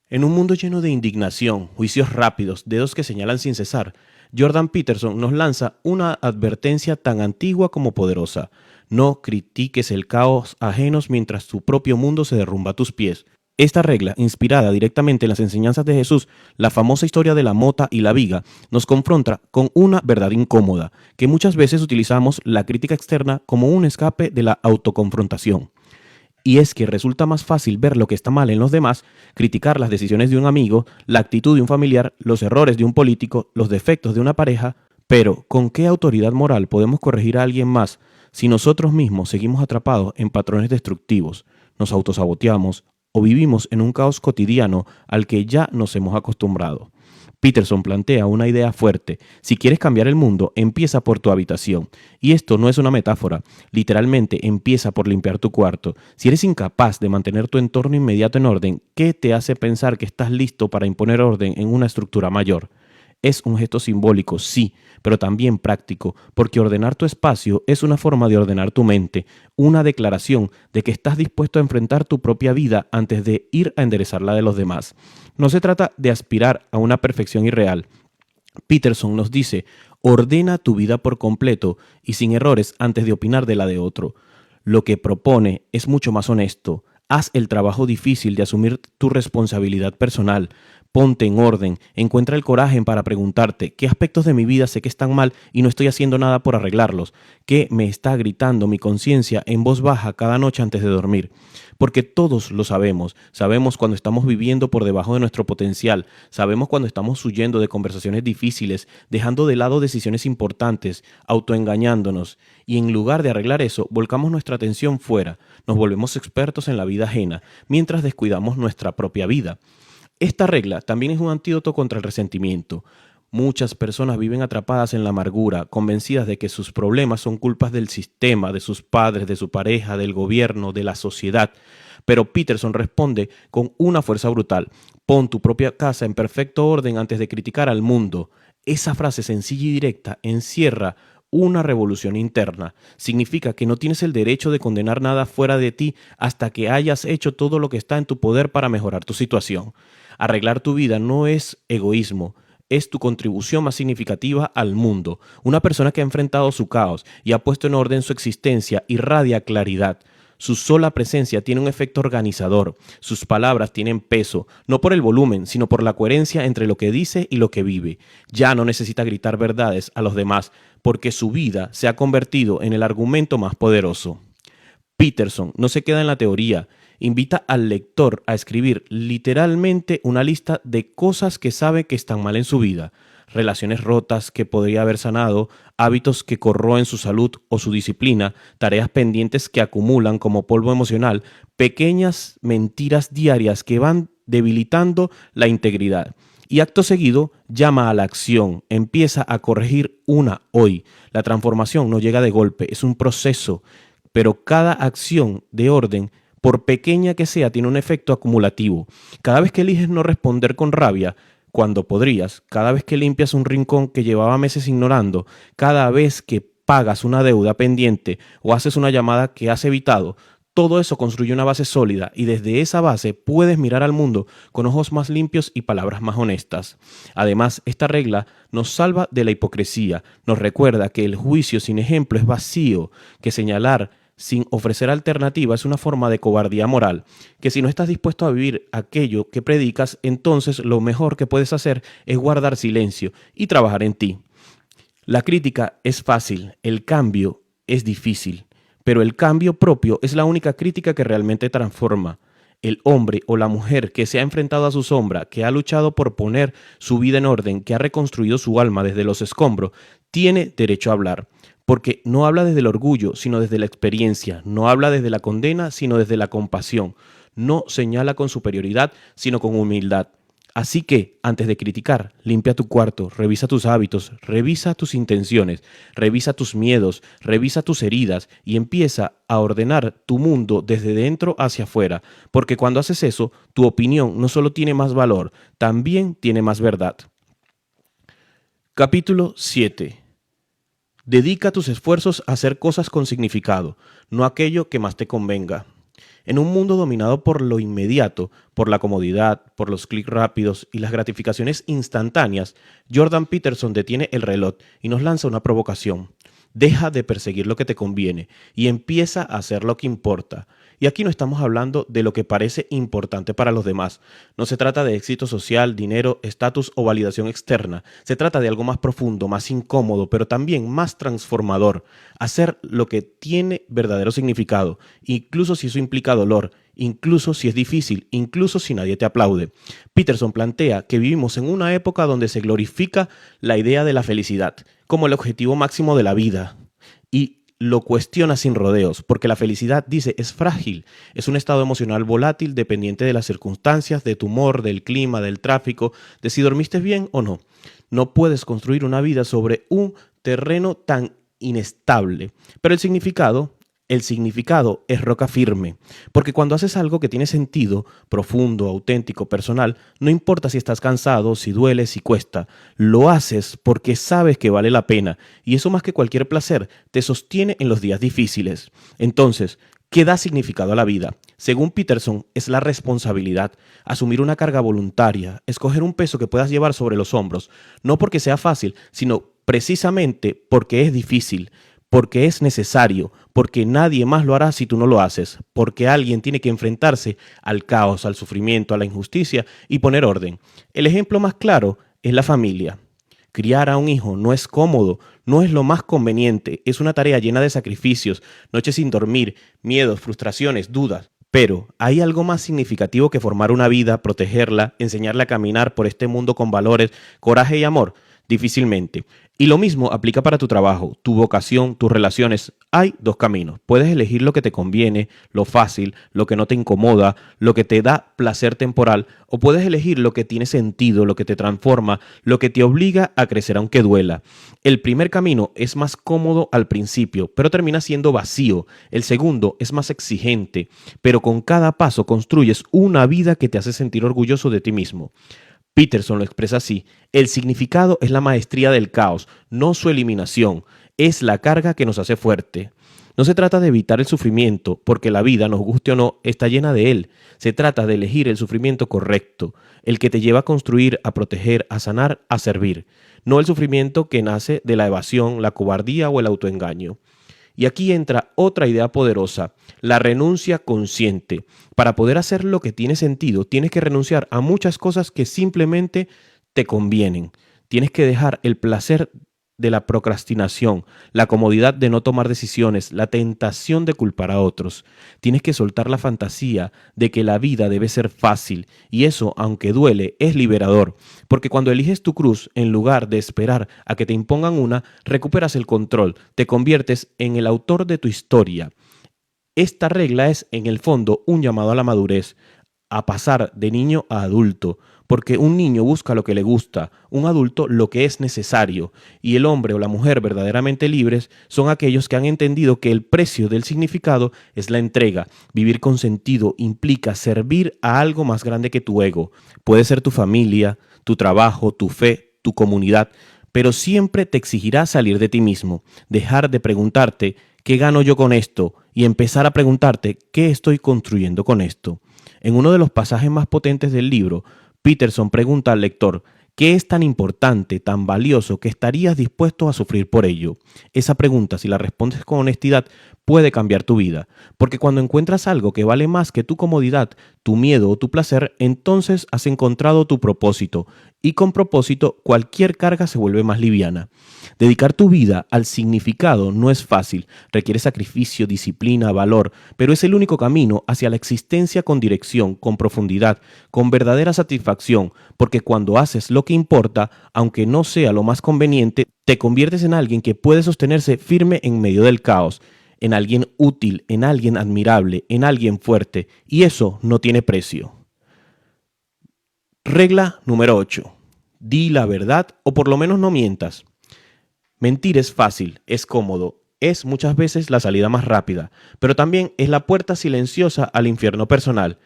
En un mundo lleno de indignación, juicios rápidos, dedos que señalan sin cesar, Jordan Peterson nos lanza una advertencia tan antigua como poderosa. No critiques el caos ajenos mientras tu propio mundo se derrumba a tus pies. Esta regla, inspirada directamente en las enseñanzas de Jesús, la famosa historia de la mota y la viga, nos confronta con una verdad incómoda, que muchas veces utilizamos la crítica externa como un escape de la autoconfrontación. Y es que resulta más fácil ver lo que está mal en los demás, criticar las decisiones de un amigo, la actitud de un familiar, los errores de un político, los defectos de una pareja, pero ¿con qué autoridad moral podemos corregir a alguien más si nosotros mismos seguimos atrapados en patrones destructivos, nos autosaboteamos o vivimos en un caos cotidiano al que ya nos hemos acostumbrado? Peterson plantea una idea fuerte: si quieres cambiar el mundo, empieza por tu habitación. Y esto no es una metáfora, literalmente empieza por limpiar tu cuarto. Si eres incapaz de mantener tu entorno inmediato en orden, ¿qué te hace pensar que estás listo para imponer orden en una estructura mayor? Es un gesto simbólico, sí, pero también práctico, porque ordenar tu espacio es una forma de ordenar tu mente, una declaración de que estás dispuesto a enfrentar tu propia vida antes de ir a enderezar la de los demás. No se trata de aspirar a una perfección irreal. Peterson nos dice: ordena tu vida por completo y sin errores antes de opinar de la de otro. Lo que propone es mucho más honesto. Haz el trabajo difícil de asumir tu responsabilidad personal. Ponte en orden, encuentra el coraje para preguntarte: ¿qué aspectos de mi vida sé que están mal y no estoy haciendo nada por arreglarlos? ¿Qué me está gritando mi conciencia en voz baja cada noche antes de dormir? Porque todos lo sabemos. Sabemos cuando estamos viviendo por debajo de nuestro potencial. Sabemos cuando estamos huyendo de conversaciones difíciles, dejando de lado decisiones importantes, autoengañándonos. Y en lugar de arreglar eso, volcamos nuestra atención fuera. Nos volvemos expertos en la vida ajena, mientras descuidamos nuestra propia vida. Esta regla también es un antídoto contra el resentimiento. Muchas personas viven atrapadas en la amargura, convencidas de que sus problemas son culpas del sistema, de sus padres, de su pareja, del gobierno, de la sociedad. Pero Peterson responde con una fuerza brutal: pon tu propia casa en perfecto orden antes de criticar al mundo. Esa frase sencilla y directa encierra una revolución interna. Significa que no tienes el derecho de condenar nada fuera de ti hasta que hayas hecho todo lo que está en tu poder para mejorar tu situación. Arreglar tu vida no es egoísmo, es tu contribución más significativa al mundo. Una persona que ha enfrentado su caos y ha puesto en orden su existencia irradia claridad. Su sola presencia tiene un efecto organizador. Sus palabras tienen peso, no por el volumen, sino por la coherencia entre lo que dice y lo que vive. Ya no necesita gritar verdades a los demás, porque su vida se ha convertido en el argumento más poderoso. Peterson no se queda en la teoría, invita al lector a escribir literalmente una lista de cosas que sabe que están mal en su vida, relaciones rotas que podría haber sanado, hábitos que corroen su salud o su disciplina, tareas pendientes que acumulan como polvo emocional, pequeñas mentiras diarias que van debilitando la integridad. Y acto seguido llama a la acción, empieza a corregir una hoy. La transformación no llega de golpe, es un proceso, pero cada acción de orden, por pequeña que sea, tiene un efecto acumulativo. Cada vez que eliges no responder con rabia, cuando podrías, cada vez que limpias un rincón que llevaba meses ignorando, cada vez que pagas una deuda pendiente o haces una llamada que has evitado, todo eso construye una base sólida y desde esa base puedes mirar al mundo con ojos más limpios y palabras más honestas. Además, esta regla nos salva de la hipocresía, nos recuerda que el juicio sin ejemplo es vacío, que señalar sin ofrecer alternativa es una forma de cobardía moral, que si no estás dispuesto a vivir aquello que predicas, entonces lo mejor que puedes hacer es guardar silencio y trabajar en ti. La crítica es fácil, el cambio es difícil, pero el cambio propio es la única crítica que realmente transforma. El hombre o la mujer que se ha enfrentado a su sombra, que ha luchado por poner su vida en orden, que ha reconstruido su alma desde los escombros, tiene derecho a hablar. Porque no habla desde el orgullo, sino desde la experiencia. No habla desde la condena, sino desde la compasión. No señala con superioridad, sino con humildad. Así que, antes de criticar, limpia tu cuarto, revisa tus hábitos, revisa tus intenciones, revisa tus miedos, revisa tus heridas y empieza a ordenar tu mundo desde dentro hacia afuera. Porque cuando haces eso, tu opinión no solo tiene más valor, también tiene más verdad. Capítulo 7. Dedica tus esfuerzos a hacer cosas con significado, no aquello que más te convenga. En un mundo dominado por lo inmediato, por la comodidad, por los clics rápidos y las gratificaciones instantáneas, Jordan Peterson detiene el reloj y nos lanza una provocación. Deja de perseguir lo que te conviene y empieza a hacer lo que importa. Y aquí no estamos hablando de lo que parece importante para los demás. No se trata de éxito social, dinero, estatus o validación externa. Se trata de algo más profundo, más incómodo, pero también más transformador. Hacer lo que tiene verdadero significado, incluso si eso implica dolor, incluso si es difícil, incluso si nadie te aplaude. Peterson plantea que vivimos en una época donde se glorifica la idea de la felicidad como el objetivo máximo de la vida y lo cuestiona sin rodeos, porque la felicidad, dice, es frágil, es un estado emocional volátil dependiente de las circunstancias, de tu humor, del clima, del tráfico, de si dormiste bien o no. No puedes construir una vida sobre un terreno tan inestable, pero el significado es roca firme, porque cuando haces algo que tiene sentido, profundo, auténtico, personal, no importa si estás cansado, si duele, si cuesta, lo haces porque sabes que vale la pena, y eso más que cualquier placer te sostiene en los días difíciles. Entonces, ¿qué da significado a la vida? Según Peterson, es la responsabilidad, asumir una carga voluntaria, escoger un peso que puedas llevar sobre los hombros, no porque sea fácil, sino precisamente porque es difícil, porque es necesario, porque nadie más lo hará si tú no lo haces, porque alguien tiene que enfrentarse al caos, al sufrimiento, a la injusticia y poner orden. El ejemplo más claro es la familia. Criar a un hijo no es cómodo, no es lo más conveniente, es una tarea llena de sacrificios, noches sin dormir, miedos, frustraciones, dudas. Pero hay algo más significativo que formar una vida, protegerla, enseñarle a caminar por este mundo con valores, coraje y amor. Difícilmente. Y lo mismo aplica para tu trabajo, tu vocación, tus relaciones. Hay dos caminos. Puedes elegir lo que te conviene, lo fácil, lo que no te incomoda, lo que te da placer temporal, o puedes elegir lo que tiene sentido, lo que te transforma, lo que te obliga a crecer aunque duela. El primer camino es más cómodo al principio, pero termina siendo vacío. El segundo es más exigente, pero con cada paso construyes una vida que te hace sentir orgulloso de ti mismo. Peterson lo expresa así: el significado es la maestría del caos, no su eliminación, es la carga que nos hace fuerte. No se trata de evitar el sufrimiento, porque la vida, nos guste o no, está llena de él. Se trata de elegir el sufrimiento correcto, el que te lleva a construir, a proteger, a sanar, a servir, no el sufrimiento que nace de la evasión, la cobardía o el autoengaño. Y aquí entra otra idea poderosa, la renuncia consciente. Para poder hacer lo que tiene sentido, tienes que renunciar a muchas cosas que simplemente te convienen. Tienes que dejar el placer de la procrastinación, la comodidad de no tomar decisiones, la tentación de culpar a otros. Tienes que soltar la fantasía de que la vida debe ser fácil, y eso, aunque duele, es liberador, porque cuando eliges tu cruz, en lugar de esperar a que te impongan una, recuperas el control, te conviertes en el autor de tu historia. Esta regla es, en el fondo, un llamado a la madurez, a pasar de niño a adulto, porque un niño busca lo que le gusta, un adulto lo que es necesario, y el hombre o la mujer verdaderamente libres son aquellos que han entendido que el precio del significado es la entrega. Vivir con sentido implica servir a algo más grande que tu ego. Puede ser tu familia, tu trabajo, tu fe, tu comunidad, pero siempre te exigirá salir de ti mismo, dejar de preguntarte ¿qué gano yo con esto? Y empezar a preguntarte ¿qué estoy construyendo con esto? En uno de los pasajes más potentes del libro, Peterson pregunta al lector, ¿qué es tan importante, tan valioso, que estarías dispuesto a sufrir por ello? Esa pregunta, si la respondes con honestidad, puede cambiar tu vida, porque cuando encuentras algo que vale más que tu comodidad, tu miedo o tu placer, entonces has encontrado tu propósito, y con propósito cualquier carga se vuelve más liviana. Dedicar tu vida al significado no es fácil, requiere sacrificio, disciplina, valor, pero es el único camino hacia la existencia con dirección, con profundidad, con verdadera satisfacción, porque cuando haces lo que importa, aunque no sea lo más conveniente, te conviertes en alguien que puede sostenerse firme en medio del caos, en alguien útil, en alguien admirable, en alguien fuerte, y eso no tiene precio. Regla número 8. Di la verdad o por lo menos no mientas. Mentir es fácil, es cómodo, es muchas veces la salida más rápida, pero también es la puerta silenciosa al infierno personal.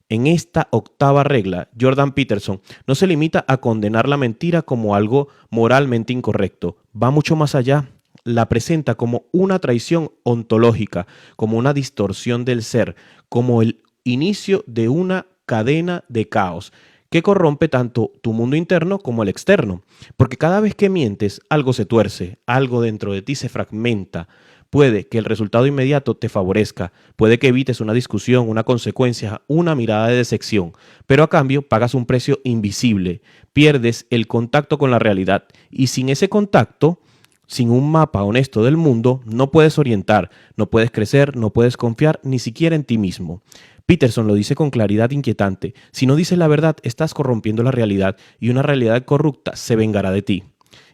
En esta octava regla, Jordan Peterson no se limita a condenar la mentira como algo moralmente incorrecto, va mucho más allá. La presenta como una traición ontológica, como una distorsión del ser, como el inicio de una cadena de caos que corrompe tanto tu mundo interno como el externo. Porque cada vez que mientes, algo se tuerce, algo dentro de ti se fragmenta. Puede que el resultado inmediato te favorezca, puede que evites una discusión, una consecuencia, una mirada de decepción, pero a cambio pagas un precio invisible, pierdes el contacto con la realidad y sin ese contacto, sin un mapa honesto del mundo, no puedes orientar, no puedes crecer, no puedes confiar ni siquiera en ti mismo. Peterson lo dice con claridad inquietante: si no dices la verdad, estás corrompiendo la realidad y una realidad corrupta se vengará de ti.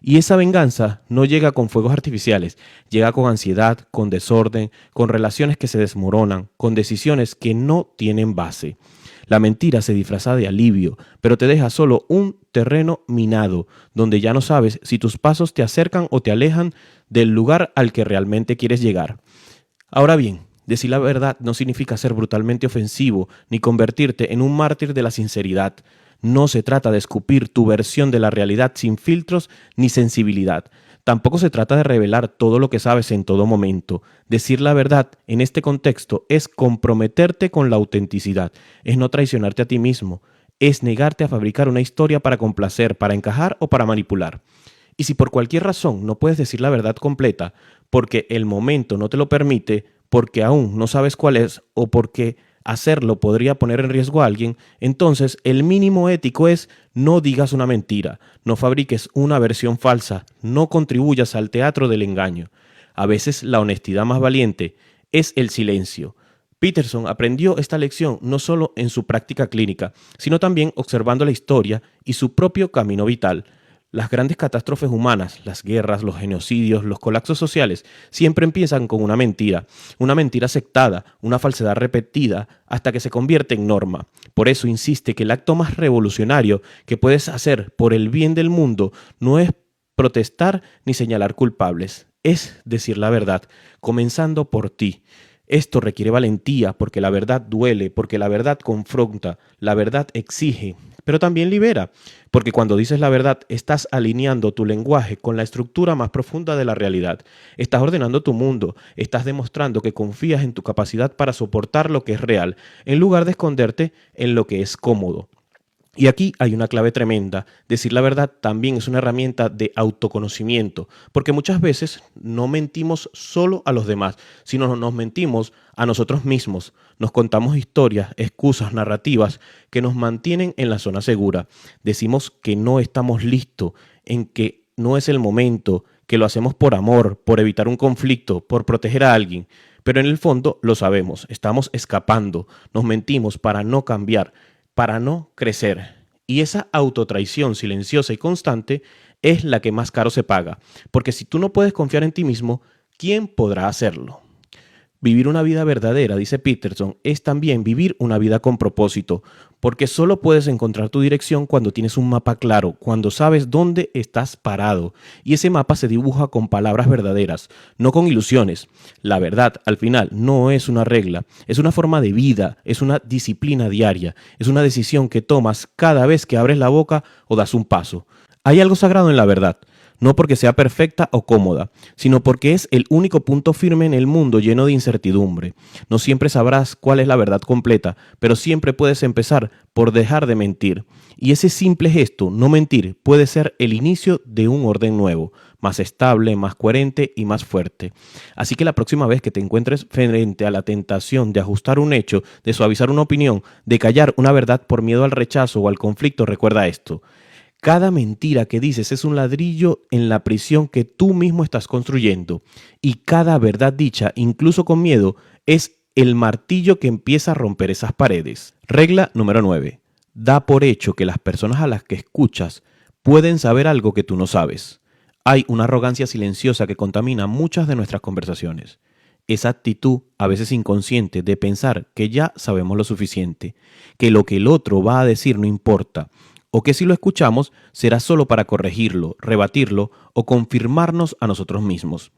Y esa venganza no llega con fuegos artificiales, llega con ansiedad, con desorden, con relaciones que se desmoronan, con decisiones que no tienen base. La mentira se disfraza de alivio, pero te deja solo un terreno minado, donde ya no sabes si tus pasos te acercan o te alejan del lugar al que realmente quieres llegar. Ahora bien, decir la verdad no significa ser brutalmente ofensivo ni convertirte en un mártir de la sinceridad. No se trata de escupir tu versión de la realidad sin filtros ni sensibilidad. Tampoco se trata de revelar todo lo que sabes en todo momento. Decir la verdad en este contexto es comprometerte con la autenticidad, es no traicionarte a ti mismo, es negarte a fabricar una historia para complacer, para encajar o para manipular. Y si por cualquier razón no puedes decir la verdad completa, porque el momento no te lo permite, porque aún no sabes cuál es o porque hacerlo podría poner en riesgo a alguien, entonces el mínimo ético es no digas una mentira, no fabriques una versión falsa, no contribuyas al teatro del engaño. A veces la honestidad más valiente es el silencio. Peterson aprendió esta lección no solo en su práctica clínica, sino también observando la historia y su propio camino vital. Las grandes catástrofes humanas, las guerras, los genocidios, los colapsos sociales, siempre empiezan con una mentira aceptada, una falsedad repetida, hasta que se convierte en norma. Por eso insiste que el acto más revolucionario que puedes hacer por el bien del mundo no es protestar ni señalar culpables, es decir la verdad, comenzando por ti. Esto requiere valentía porque la verdad duele, porque la verdad confronta, la verdad exige, pero también libera, porque cuando dices la verdad estás alineando tu lenguaje con la estructura más profunda de la realidad. Estás ordenando tu mundo, estás demostrando que confías en tu capacidad para soportar lo que es real, en lugar de esconderte en lo que es cómodo. Y aquí hay una clave tremenda. Decir la verdad también es una herramienta de autoconocimiento, porque muchas veces no mentimos solo a los demás, sino nos mentimos a nosotros mismos. Nos contamos historias, excusas, narrativas que nos mantienen en la zona segura. Decimos que no estamos listos, en que no es el momento, que lo hacemos por amor, por evitar un conflicto, por proteger a alguien. Pero en el fondo lo sabemos, estamos escapando, nos mentimos para no cambiar, para no crecer. Y esa autotraición silenciosa y constante es la que más caro se paga, porque si tú no puedes confiar en ti mismo, ¿quién podrá hacerlo? Vivir una vida verdadera, dice Peterson, es también vivir una vida con propósito, porque solo puedes encontrar tu dirección cuando tienes un mapa claro, cuando sabes dónde estás parado, y ese mapa se dibuja con palabras verdaderas, no con ilusiones. La verdad, al final, no es una regla, es una forma de vida, es una disciplina diaria, es una decisión que tomas cada vez que abres la boca o das un paso. Hay algo sagrado en la verdad. No porque sea perfecta o cómoda, sino porque es el único punto firme en el mundo lleno de incertidumbre. No siempre sabrás cuál es la verdad completa, pero siempre puedes empezar por dejar de mentir. Y ese simple gesto, no mentir, puede ser el inicio de un orden nuevo, más estable, más coherente y más fuerte. Así que la próxima vez que te encuentres frente a la tentación de ajustar un hecho, de suavizar una opinión, de callar una verdad por miedo al rechazo o al conflicto, recuerda esto. Cada mentira que dices es un ladrillo en la prisión que tú mismo estás construyendo. Y cada verdad dicha, incluso con miedo, es el martillo que empieza a romper esas paredes. Regla número 9. Da por hecho que las personas a las que escuchas pueden saber algo que tú no sabes. Hay una arrogancia silenciosa que contamina muchas de nuestras conversaciones. Esa actitud, a veces inconsciente, de pensar que ya sabemos lo suficiente, que lo que el otro va a decir no importa, o que si lo escuchamos será solo para corregirlo, rebatirlo o confirmarnos a nosotros mismos.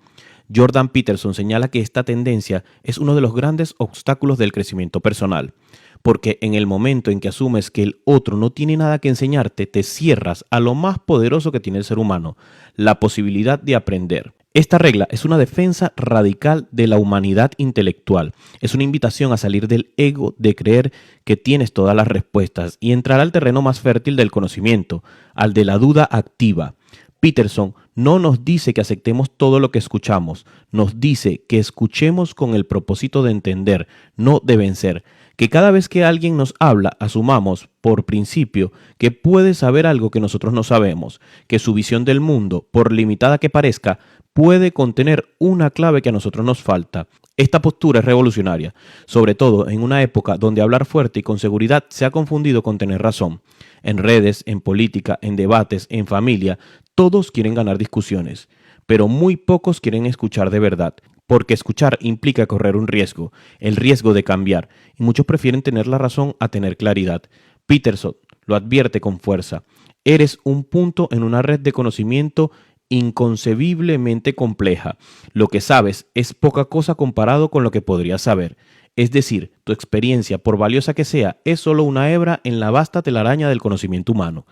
Jordan Peterson señala que esta tendencia es uno de los grandes obstáculos del crecimiento personal, porque en el momento en que asumes que el otro no tiene nada que enseñarte, te cierras a lo más poderoso que tiene el ser humano, la posibilidad de aprender. Esta regla es una defensa radical de la humanidad intelectual. Es una invitación a salir del ego de creer que tienes todas las respuestas y entrar al terreno más fértil del conocimiento, al de la duda activa. Peterson no nos dice que aceptemos todo lo que escuchamos, nos dice que escuchemos con el propósito de entender, no de vencer. Que cada vez que alguien nos habla, asumamos, por principio, que puede saber algo que nosotros no sabemos, que su visión del mundo, por limitada que parezca, puede contener una clave que a nosotros nos falta. Esta postura es revolucionaria, sobre todo en una época donde hablar fuerte y con seguridad se ha confundido con tener razón. En redes, en política, en debates, en familia, todos quieren ganar discusiones, pero muy pocos quieren escuchar de verdad. Porque escuchar implica correr un riesgo, el riesgo de cambiar, y muchos prefieren tener la razón a tener claridad. Peterson lo advierte con fuerza. Eres un punto en una red de conocimiento inconcebiblemente compleja. Lo que sabes es poca cosa comparado con lo que podrías saber. Es decir, tu experiencia, por valiosa que sea, es solo una hebra en la vasta telaraña del conocimiento humano.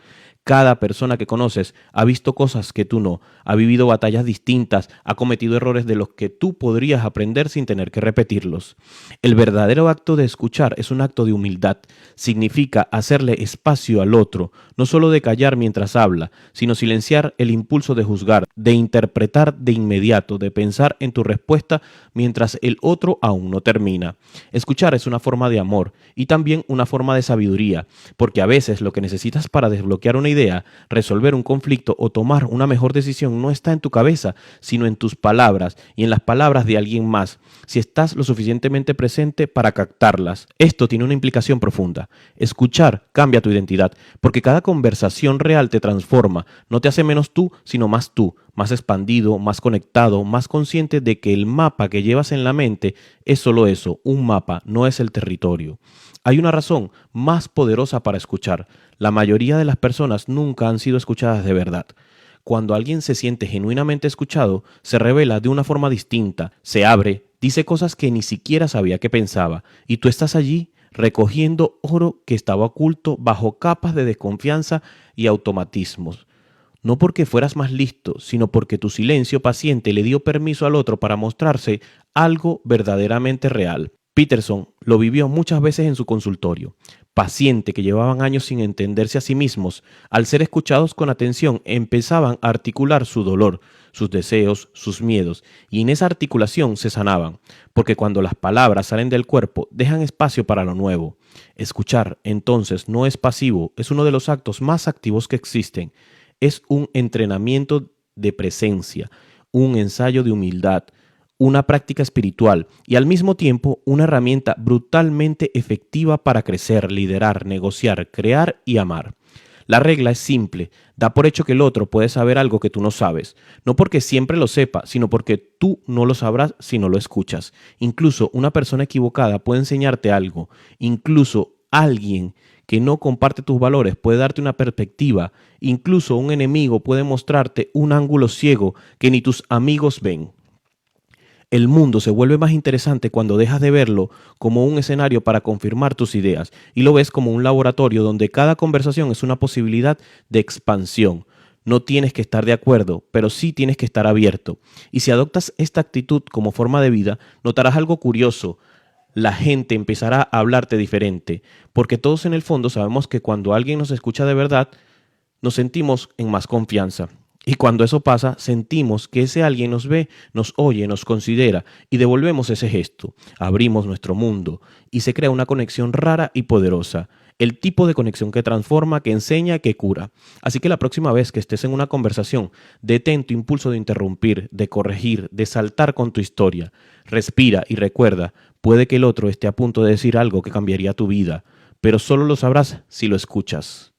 Cada persona que conoces ha visto cosas que tú no, ha vivido batallas distintas, ha cometido errores de los que tú podrías aprender sin tener que repetirlos. El verdadero acto de escuchar es un acto de humildad. Significa hacerle espacio al otro, no solo de callar mientras habla, sino silenciar el impulso de juzgar, de interpretar de inmediato, de pensar en tu respuesta mientras el otro aún no termina. Escuchar es una forma de amor y también una forma de sabiduría, porque a veces lo que necesitas para desbloquear una idea, resolver un conflicto o tomar una mejor decisión no está en tu cabeza, sino en tus palabras y en las palabras de alguien más, si estás lo suficientemente presente para captarlas. Esto tiene una implicación profunda. Escuchar cambia tu identidad, porque cada conversación real te transforma, no te hace menos tú, más expandido, más conectado, más consciente de que el mapa que llevas en la mente es solo eso, un mapa, no es el territorio. Hay una razón más poderosa para escuchar. La mayoría de las personas nunca han sido escuchadas de verdad. Cuando alguien se siente genuinamente escuchado, se revela de una forma distinta, se abre, dice cosas que ni siquiera sabía que pensaba, y tú estás allí recogiendo oro que estaba oculto bajo capas de desconfianza y automatismos. No porque fueras más listo, sino porque tu silencio paciente le dio permiso al otro para mostrarse algo verdaderamente real. Peterson lo vivió muchas veces en su consultorio. Pacientes que llevaban años sin entenderse a sí mismos, al ser escuchados con atención, empezaban a articular su dolor, sus deseos, sus miedos, y en esa articulación se sanaban, porque cuando las palabras salen del cuerpo, dejan espacio para lo nuevo. Escuchar, entonces, no es pasivo, es uno de los actos más activos que existen. Es un entrenamiento de presencia, un ensayo de humildad, una práctica espiritual y al mismo tiempo una herramienta brutalmente efectiva para crecer, liderar, negociar, crear y amar. La regla es simple, da por hecho que el otro puede saber algo que tú no sabes, no porque siempre lo sepa, sino porque tú no lo sabrás si no lo escuchas. Incluso una persona equivocada puede enseñarte algo, incluso alguien que no comparte tus valores puede darte una perspectiva, incluso un enemigo puede mostrarte un ángulo ciego que ni tus amigos ven. El mundo se vuelve más interesante cuando dejas de verlo como un escenario para confirmar tus ideas y lo ves como un laboratorio donde cada conversación es una posibilidad de expansión. No tienes que estar de acuerdo, pero sí tienes que estar abierto. Y si adoptas esta actitud como forma de vida, notarás algo curioso. La gente empezará a hablarte diferente, porque todos en el fondo sabemos que cuando alguien nos escucha de verdad, nos sentimos en más confianza. Y cuando eso pasa, sentimos que ese alguien nos ve, nos oye, nos considera y devolvemos ese gesto. Abrimos nuestro mundo y se crea una conexión rara y poderosa. El tipo de conexión que transforma, que enseña, que cura. Así que la próxima vez que estés en una conversación, detén tu impulso de interrumpir, de corregir, de saltar con tu historia. Respira y recuerda, puede que el otro esté a punto de decir algo que cambiaría tu vida, pero solo lo sabrás si lo escuchas.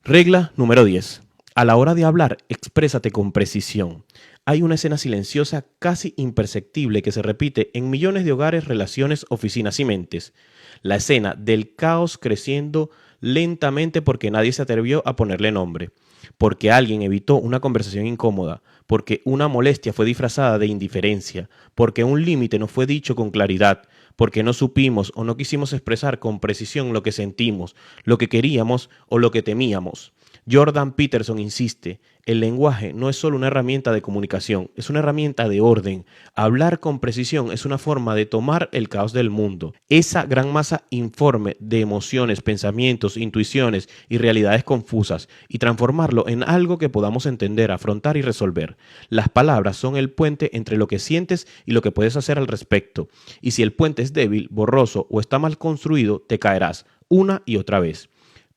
Regla número 10. A la hora de hablar, exprésate con precisión. Hay una escena silenciosa casi imperceptible que se repite en millones de hogares, relaciones, oficinas y mentes. La escena del caos creciendo lentamente porque nadie se atrevió a ponerle nombre, porque alguien evitó una conversación incómoda, porque una molestia fue disfrazada de indiferencia, porque un límite no fue dicho con claridad, porque no supimos o no quisimos expresar con precisión lo que sentimos, lo que queríamos o lo que temíamos. Jordan Peterson insiste, el lenguaje no es solo una herramienta de comunicación, es una herramienta de orden. Hablar con precisión es una forma de tomar el caos del mundo, esa gran masa informe de emociones, pensamientos, intuiciones y realidades confusas, y transformarlo en algo que podamos entender, afrontar y resolver. Las palabras son el puente entre lo que sientes y lo que puedes hacer al respecto, y si el puente es débil, borroso o está mal construido, te caerás una y otra vez.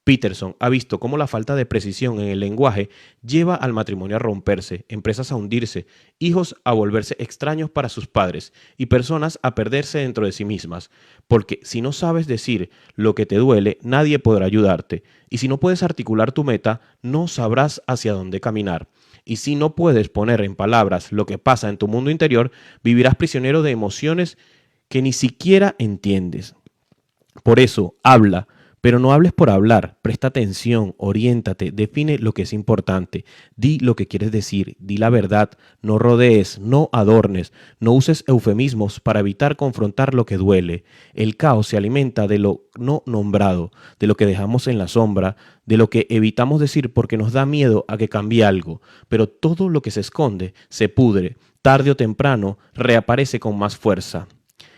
Peterson ha visto cómo la falta de precisión en el lenguaje lleva al matrimonio a romperse, empresas a hundirse, hijos a volverse extraños para sus padres y personas a perderse dentro de sí mismas. Porque si no sabes decir lo que te duele, nadie podrá ayudarte. Y si no puedes articular tu meta, no sabrás hacia dónde caminar. Y si no puedes poner en palabras lo que pasa en tu mundo interior, vivirás prisionero de emociones que ni siquiera entiendes. Por eso, habla. Pero no hables por hablar, presta atención, oriéntate, define lo que es importante, di lo que quieres decir, di la verdad, no rodees, no adornes, no uses eufemismos para evitar confrontar lo que duele. El caos se alimenta de lo no nombrado, de lo que dejamos en la sombra, de lo que evitamos decir porque nos da miedo a que cambie algo, pero todo lo que se esconde se pudre, tarde o temprano reaparece con más fuerza.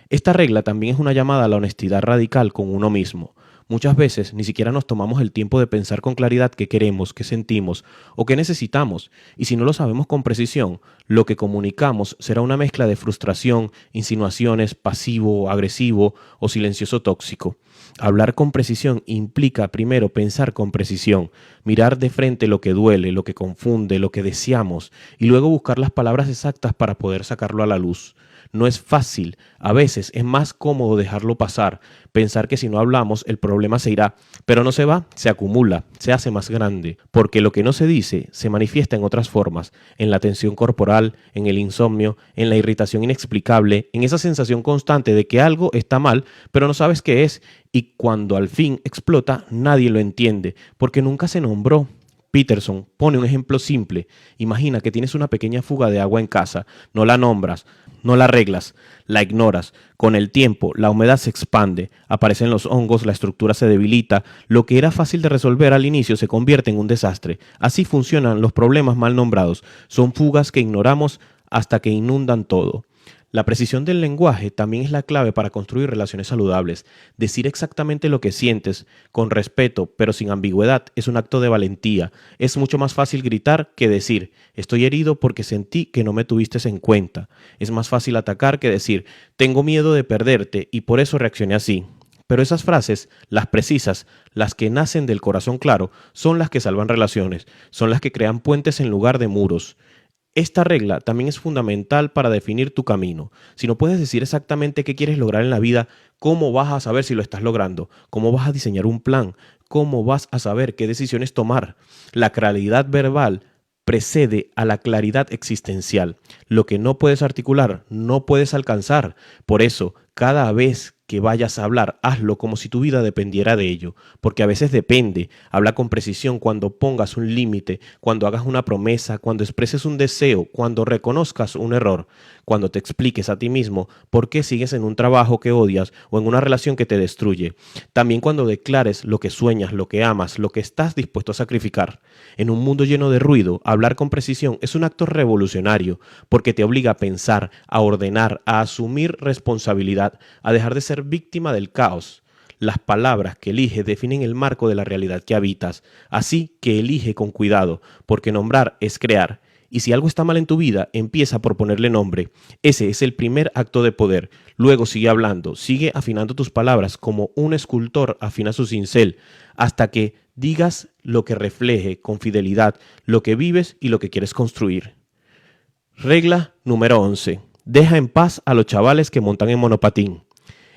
Esta regla también es una llamada a la honestidad radical con uno mismo. Muchas veces ni siquiera nos tomamos el tiempo de pensar con claridad qué queremos, qué sentimos o qué necesitamos, y si no lo sabemos con precisión, lo que comunicamos será una mezcla de frustración, insinuaciones, pasivo, agresivo o silencioso tóxico. Hablar con precisión implica primero pensar con precisión, mirar de frente lo que duele, lo que confunde, lo que deseamos, y luego buscar las palabras exactas para poder sacarlo a la luz. No es fácil, a veces es más cómodo dejarlo pasar, pensar que si no hablamos el problema se irá, pero no se va, se acumula, se hace más grande, porque lo que no se dice se manifiesta en otras formas, en la tensión corporal, en el insomnio, en la irritación inexplicable, en esa sensación constante de que algo está mal, pero no sabes qué es, y cuando al fin explota nadie lo entiende, porque nunca se nombró. Peterson pone un ejemplo simple. Imagina que tienes una pequeña fuga de agua en casa, no la nombras, no la arreglas, la ignoras. Con el tiempo, la humedad se expande, aparecen los hongos, la estructura se debilita, lo que era fácil de resolver al inicio se convierte en un desastre. Así funcionan los problemas mal nombrados. Son fugas que ignoramos hasta que inundan todo. La precisión del lenguaje también es la clave para construir relaciones saludables. Decir exactamente lo que sientes, con respeto, pero sin ambigüedad, es un acto de valentía. Es mucho más fácil gritar que decir, estoy herido porque sentí que no me tuviste en cuenta. Es más fácil atacar que decir, tengo miedo de perderte y por eso reaccioné así. Pero esas frases, las precisas, las que nacen del corazón claro, son las que salvan relaciones, son las que crean puentes en lugar de muros. Esta regla también es fundamental para definir tu camino. Si no puedes decir exactamente qué quieres lograr en la vida, ¿cómo vas a saber si lo estás logrando? ¿Cómo vas a diseñar un plan? ¿Cómo vas a saber qué decisiones tomar? La claridad verbal precede a la claridad existencial. Lo que no puedes articular, no puedes alcanzar. Por eso, cada vez que vayas a hablar, hazlo como si tu vida dependiera de ello, porque a veces depende. Habla con precisión cuando pongas un límite, cuando hagas una promesa, cuando expreses un deseo, cuando reconozcas un error, cuando te expliques a ti mismo por qué sigues en un trabajo que odias o en una relación que te destruye. También cuando declares lo que sueñas, lo que amas, lo que estás dispuesto a sacrificar. En un mundo lleno de ruido, hablar con precisión es un acto revolucionario, porque te obliga a pensar, a ordenar, a asumir responsabilidad, a dejar de ser víctima del caos. Las palabras que eliges definen el marco de la realidad que habitas, así que elige con cuidado, porque nombrar es crear. Y si algo está mal en tu vida, empieza por ponerle nombre. Ese es el primer acto de poder. Luego sigue hablando, sigue afinando tus palabras como un escultor afina su cincel, hasta que digas lo que refleje con fidelidad lo que vives y lo que quieres construir. Regla número 11. Deja en paz a los chavales que montan en monopatín.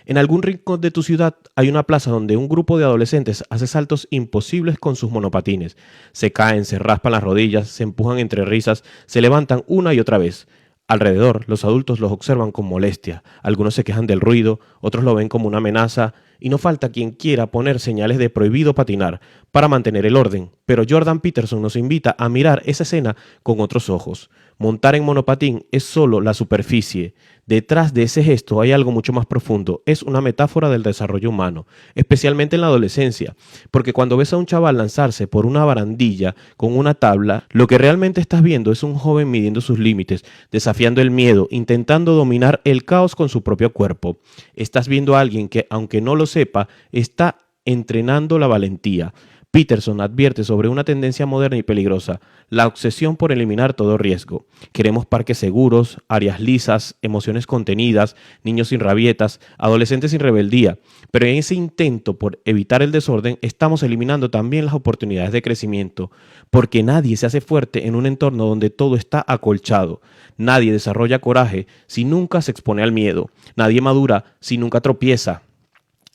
En algún rincón de tu ciudad hay una plaza donde un grupo de adolescentes hace saltos imposibles con sus monopatines. Se caen, se raspan las rodillas, se empujan entre risas, se levantan una y otra vez. Alrededor, los adultos los observan con molestia. Algunos se quejan del ruido, otros lo ven como una amenaza, y no falta quien quiera poner señales de prohibido patinar para mantener el orden. Pero Jordan Peterson nos invita a mirar esa escena con otros ojos. Montar en monopatín es solo la superficie. Detrás de ese gesto hay algo mucho más profundo. Es una metáfora del desarrollo humano, especialmente en la adolescencia, porque cuando ves a un chaval lanzarse por una barandilla con una tabla, lo que realmente estás viendo es un joven midiendo sus límites, desafiando el miedo, intentando dominar el caos con su propio cuerpo. Estás viendo a alguien que, aunque no lo sepa, está entrenando la valentía. Peterson advierte sobre una tendencia moderna y peligrosa, la obsesión por eliminar todo riesgo. Queremos parques seguros, áreas lisas, emociones contenidas, niños sin rabietas, adolescentes sin rebeldía, pero en ese intento por evitar el desorden estamos eliminando también las oportunidades de crecimiento, porque nadie se hace fuerte en un entorno donde todo está acolchado. Nadie desarrolla coraje si nunca se expone al miedo. Nadie madura si nunca tropieza.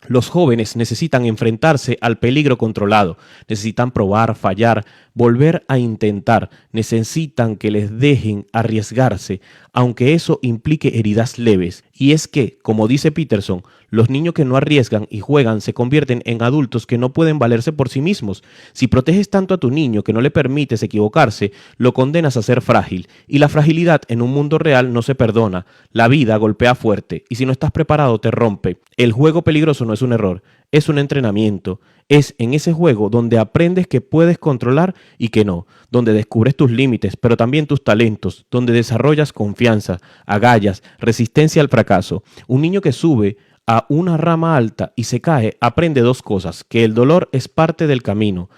Los jóvenes necesitan enfrentarse al peligro controlado, necesitan probar, fallar, volver a intentar, necesitan que les dejen arriesgarse, aunque eso implique heridas leves. Y es que, como dice Peterson, los niños que no arriesgan y juegan se convierten en adultos que no pueden valerse por sí mismos. Si proteges tanto a tu niño que no le permites equivocarse, lo condenas a ser frágil. Y la fragilidad en un mundo real no se perdona. La vida golpea fuerte y si no estás preparado te rompe. El juego peligroso no es un error, es un entrenamiento. Es en ese juego donde aprendes que puedes controlar y que no, donde descubres tus límites, pero también tus talentos, donde desarrollas confianza, agallas, resistencia al fracaso. Un niño que sube a una rama alta y se cae, aprende dos cosas: que el dolor es parte del camino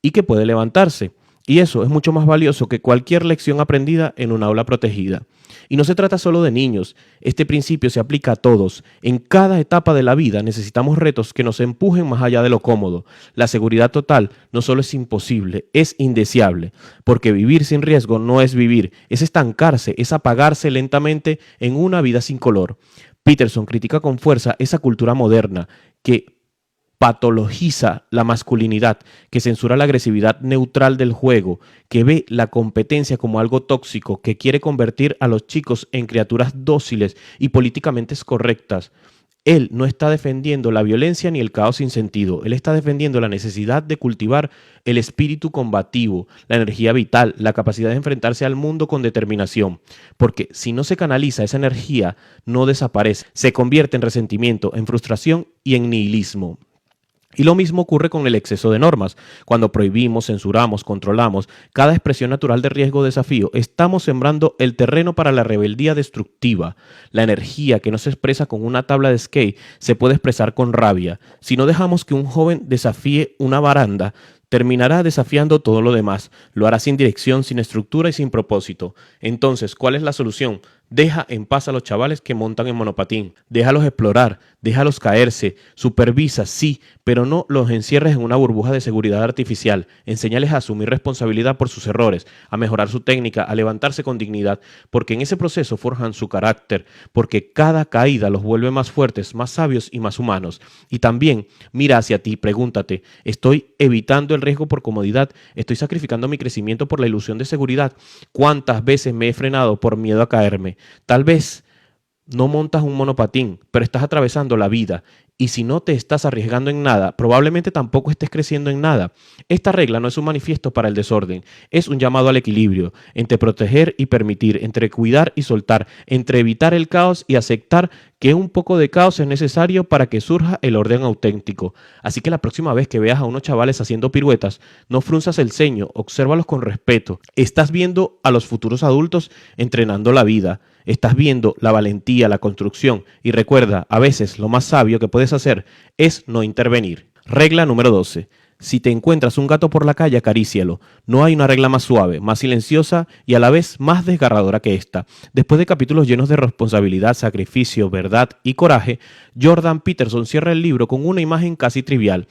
y que puede levantarse. Y eso es mucho más valioso que cualquier lección aprendida en un aula protegida. Y no se trata solo de niños, este principio se aplica a todos. En cada etapa de la vida necesitamos retos que nos empujen más allá de lo cómodo. La seguridad total no solo es imposible, es indeseable, porque vivir sin riesgo no es vivir, es estancarse, es apagarse lentamente en una vida sin color. Peterson critica con fuerza esa cultura moderna que patologiza la masculinidad, que censura la agresividad neutral del juego, que ve la competencia como algo tóxico, que quiere convertir a los chicos en criaturas dóciles y políticamente correctas. Él no está defendiendo la violencia ni el caos sin sentido, él está defendiendo la necesidad de cultivar el espíritu combativo, la energía vital, la capacidad de enfrentarse al mundo con determinación, porque si no se canaliza esa energía, no desaparece, se convierte en resentimiento, en frustración y en nihilismo. Y lo mismo ocurre con el exceso de normas. Cuando prohibimos, censuramos, controlamos cada expresión natural de riesgo o desafío, estamos sembrando el terreno para la rebeldía destructiva. La energía que no se expresa con una tabla de skate se puede expresar con rabia. Si no dejamos que un joven desafíe una baranda, terminará desafiando todo lo demás. Lo hará sin dirección, sin estructura y sin propósito. Entonces, ¿cuál es la solución? Deja en paz a los chavales que montan en monopatín. Déjalos explorar, déjalos caerse. Supervisa, sí, pero no los encierres en una burbuja de seguridad artificial. Enséñales a asumir responsabilidad por sus errores, a mejorar su técnica, a levantarse con dignidad, porque en ese proceso forjan su carácter, porque cada caída los vuelve más fuertes, más sabios y más humanos. Y también mira hacia ti, pregúntate, ¿estoy evitando el riesgo por comodidad? ¿Estoy sacrificando mi crecimiento por la ilusión de seguridad? ¿Cuántas veces me he frenado por miedo a caerme? Tal vez no montas un monopatín, pero estás atravesando la vida. Y si no te estás arriesgando en nada, probablemente tampoco estés creciendo en nada. Esta regla no es un manifiesto para el desorden, es un llamado al equilibrio, entre proteger y permitir, entre cuidar y soltar, entre evitar el caos y aceptar que un poco de caos es necesario para que surja el orden auténtico. Así que la próxima vez que veas a unos chavales haciendo piruetas, no frunzas el ceño, obsérvalos con respeto. Estás viendo a los futuros adultos entrenando la vida. Estás viendo la valentía, la construcción, y recuerda, a veces lo más sabio que puedes hacer es no intervenir. Regla número 12. Si te encuentras un gato por la calle, acarícialo. No hay una regla más suave, más silenciosa y a la vez más desgarradora que esta. Después de capítulos llenos de responsabilidad, sacrificio, verdad y coraje, Jordan Peterson cierra el libro con una imagen casi trivial: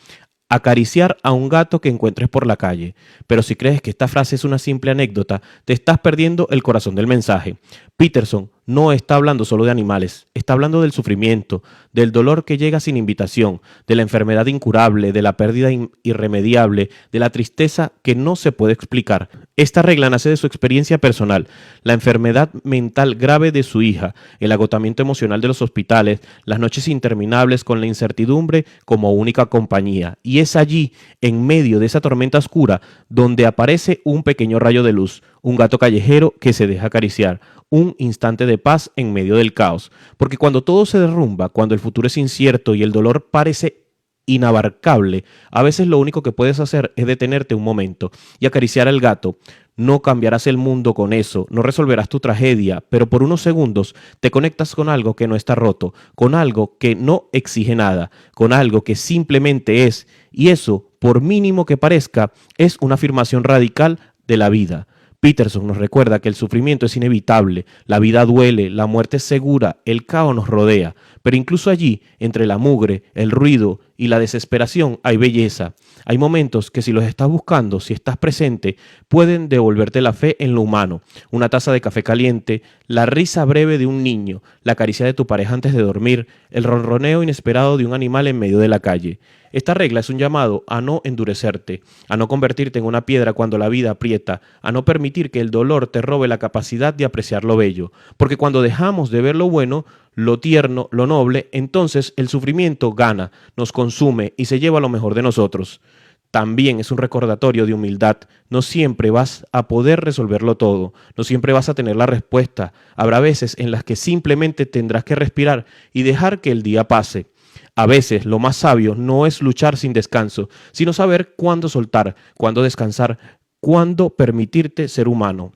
acariciar a un gato que encuentres por la calle. Pero si crees que esta frase es una simple anécdota, te estás perdiendo el corazón del mensaje. Peterson no está hablando solo de animales, está hablando del sufrimiento, del dolor que llega sin invitación, de la enfermedad incurable, de la pérdida irremediable, de la tristeza que no se puede explicar. Esta regla nace de su experiencia personal, la enfermedad mental grave de su hija, el agotamiento emocional de los hospitales, las noches interminables con la incertidumbre como única compañía. Y es allí, en medio de esa tormenta oscura, donde aparece un pequeño rayo de luz, un gato callejero que se deja acariciar, un instante de paz en medio del caos. Porque cuando todo se derrumba, cuando el futuro es incierto y el dolor parece inabarcable, a veces lo único que puedes hacer es detenerte un momento y acariciar al gato. No cambiarás el mundo con eso, no resolverás tu tragedia, pero por unos segundos te conectas con algo que no está roto, con algo que no exige nada, con algo que simplemente es, y eso, por mínimo que parezca, es una afirmación radical de la vida. Peterson nos recuerda que el sufrimiento es inevitable, la vida duele, la muerte es segura, el caos nos rodea, pero incluso allí, entre la mugre, el ruido y la desesperación, hay belleza. Hay momentos que si los estás buscando, si estás presente, pueden devolverte la fe en lo humano. Una taza de café caliente, la risa breve de un niño, la caricia de tu pareja antes de dormir, el ronroneo inesperado de un animal en medio de la calle. Esta regla es un llamado a no endurecerte, a no convertirte en una piedra cuando la vida aprieta, a no permitir que el dolor te robe la capacidad de apreciar lo bello. Porque cuando dejamos de ver lo bueno, lo tierno, lo noble, entonces el sufrimiento gana, nos consume y se lleva lo mejor de nosotros. También es un recordatorio de humildad. No siempre vas a poder resolverlo todo, no siempre vas a tener la respuesta. Habrá veces en las que simplemente tendrás que respirar y dejar que el día pase. A veces lo más sabio no es luchar sin descanso, sino saber cuándo soltar, cuándo descansar, cuándo permitirte ser humano.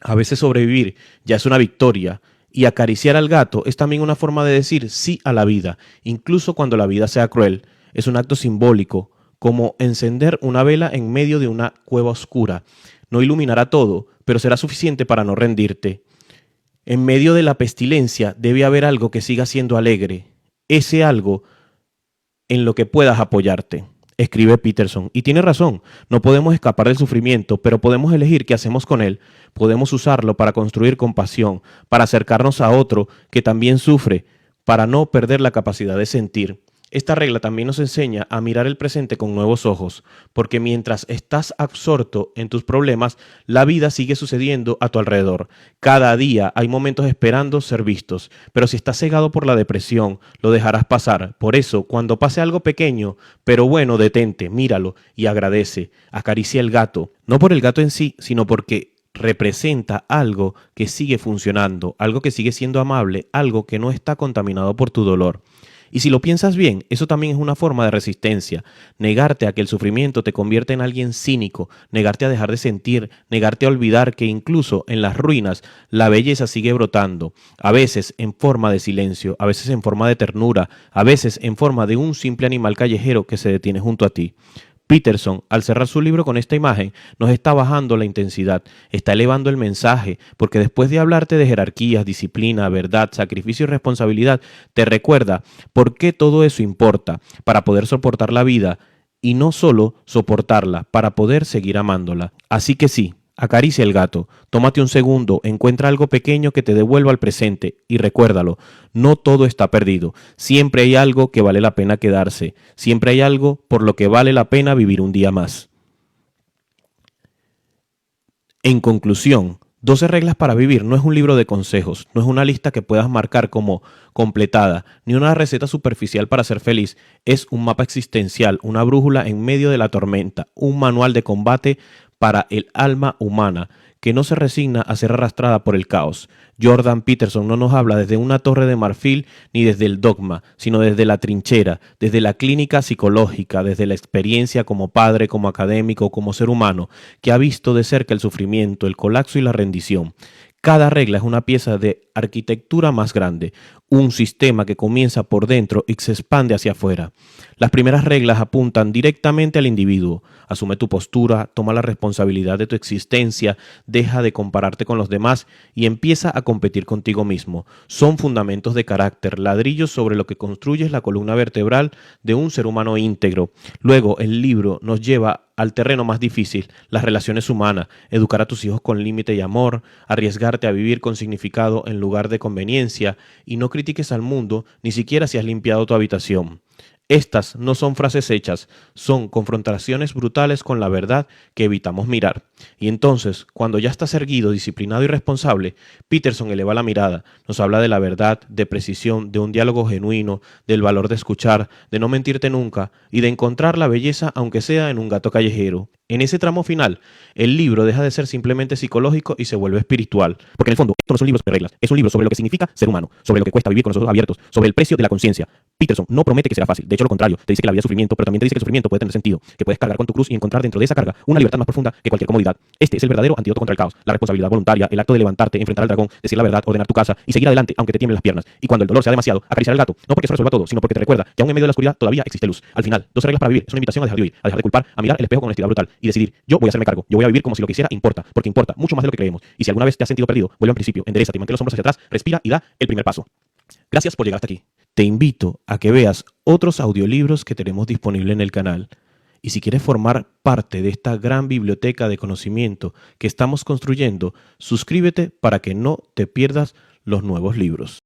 A veces sobrevivir ya es una victoria. Y acariciar al gato es también una forma de decir sí a la vida, incluso cuando la vida sea cruel. Es un acto simbólico, como encender una vela en medio de una cueva oscura. No iluminará todo, pero será suficiente para no rendirte. En medio de la pestilencia debe haber algo que siga siendo alegre. Ese algo en lo que puedas apoyarte, escribe Peterson. Y tiene razón, no podemos escapar del sufrimiento, pero podemos elegir qué hacemos con él. Podemos usarlo para construir compasión, para acercarnos a otro que también sufre, para no perder la capacidad de sentir. Esta regla también nos enseña a mirar el presente con nuevos ojos, porque mientras estás absorto en tus problemas, la vida sigue sucediendo a tu alrededor. Cada día hay momentos esperando ser vistos, pero si estás cegado por la depresión, lo dejarás pasar. Por eso, cuando pase algo pequeño, pero bueno, detente, míralo y agradece. Acaricia el gato, no por el gato en sí, sino porque representa algo que sigue funcionando, algo que sigue siendo amable, algo que no está contaminado por tu dolor. Y si lo piensas bien, eso también es una forma de resistencia. Negarte a que el sufrimiento te convierta en alguien cínico, negarte a dejar de sentir, negarte a olvidar que incluso en las ruinas la belleza sigue brotando, a veces en forma de silencio, a veces en forma de ternura, a veces en forma de un simple animal callejero que se detiene junto a ti. Peterson, al cerrar su libro con esta imagen, nos está bajando la intensidad, está elevando el mensaje, porque después de hablarte de jerarquías, disciplina, verdad, sacrificio y responsabilidad, te recuerda por qué todo eso importa, para poder soportar la vida y no solo soportarla, para poder seguir amándola. Así que sí, acaricia el gato, tómate un segundo, encuentra algo pequeño que te devuelva al presente y recuérdalo, no todo está perdido, siempre hay algo que vale la pena quedarse, siempre hay algo por lo que vale la pena vivir un día más. En conclusión, 12 reglas para vivir no es un libro de consejos, no es una lista que puedas marcar como completada, ni una receta superficial para ser feliz, es un mapa existencial, una brújula en medio de la tormenta, un manual de combate para el alma humana, que no se resigna a ser arrastrada por el caos. Jordan Peterson no nos habla desde una torre de marfil ni desde el dogma, sino desde la trinchera, desde la clínica psicológica, desde la experiencia como padre, como académico, como ser humano, que ha visto de cerca el sufrimiento, el colapso y la rendición. Cada regla es una pieza de arquitectura más grande, un sistema que comienza por dentro y se expande hacia afuera. Las primeras reglas apuntan directamente al individuo. Asume tu postura, toma la responsabilidad de tu existencia, deja de compararte con los demás y empieza a competir contigo mismo. Son fundamentos de carácter, ladrillos sobre lo que construyes la columna vertebral de un ser humano íntegro. Luego, el libro nos lleva al terreno más difícil, las relaciones humanas, educar a tus hijos con límite y amor, arriesgarte a vivir con significado en lugar de conveniencia y no critiques al mundo ni siquiera si has limpiado tu habitación. Estas no son frases hechas, son confrontaciones brutales con la verdad que evitamos mirar. Y entonces, cuando ya estás erguido, disciplinado y responsable, Peterson eleva la mirada, nos habla de la verdad, de precisión, de un diálogo genuino, del valor de escuchar, de no mentirte nunca y de encontrar la belleza aunque sea en un gato callejero. En ese tramo final, el libro deja de ser simplemente psicológico y se vuelve espiritual. Porque en el fondo, esto no es un libro sobre reglas, es un libro sobre lo que significa ser humano, sobre lo que cuesta vivir con los ojos abiertos, sobre el precio de la conciencia. Peterson no promete que será fácil, de hecho lo contrario, te dice que la vida es sufrimiento, pero también te dice que el sufrimiento puede tener sentido, que puedes cargar con tu cruz y encontrar dentro de esa carga una libertad más profunda que cualquier comodidad. Este es el verdadero antídoto contra el caos, la responsabilidad voluntaria, el acto de levantarte, enfrentar al dragón, decir la verdad, ordenar tu casa y seguir adelante aunque te tiemblen las piernas. Y cuando el dolor sea demasiado, acariciar al gato, no porque eso resuelva todo, sino porque te recuerda que aún en medio de la oscuridad todavía existe luz. Al final, 12 reglas para vivir es una invitación a dejar de huir, a dejar de culpar, a mirar el espejo con honestidad brutal y decidir, yo voy a hacerme cargo, yo voy a vivir como si lo que hiciera importa, porque importa mucho más de lo que creemos. Y si alguna vez te has sentido perdido, vuelve al principio, enderezate, mantén los hombros hacia atrás, respira y da el primer paso. Gracias por llegar hasta aquí. Te invito a que veas otros audiolibros que tenemos disponibles en el canal. Y si quieres formar parte de esta gran biblioteca de conocimiento que estamos construyendo, suscríbete para que no te pierdas los nuevos libros.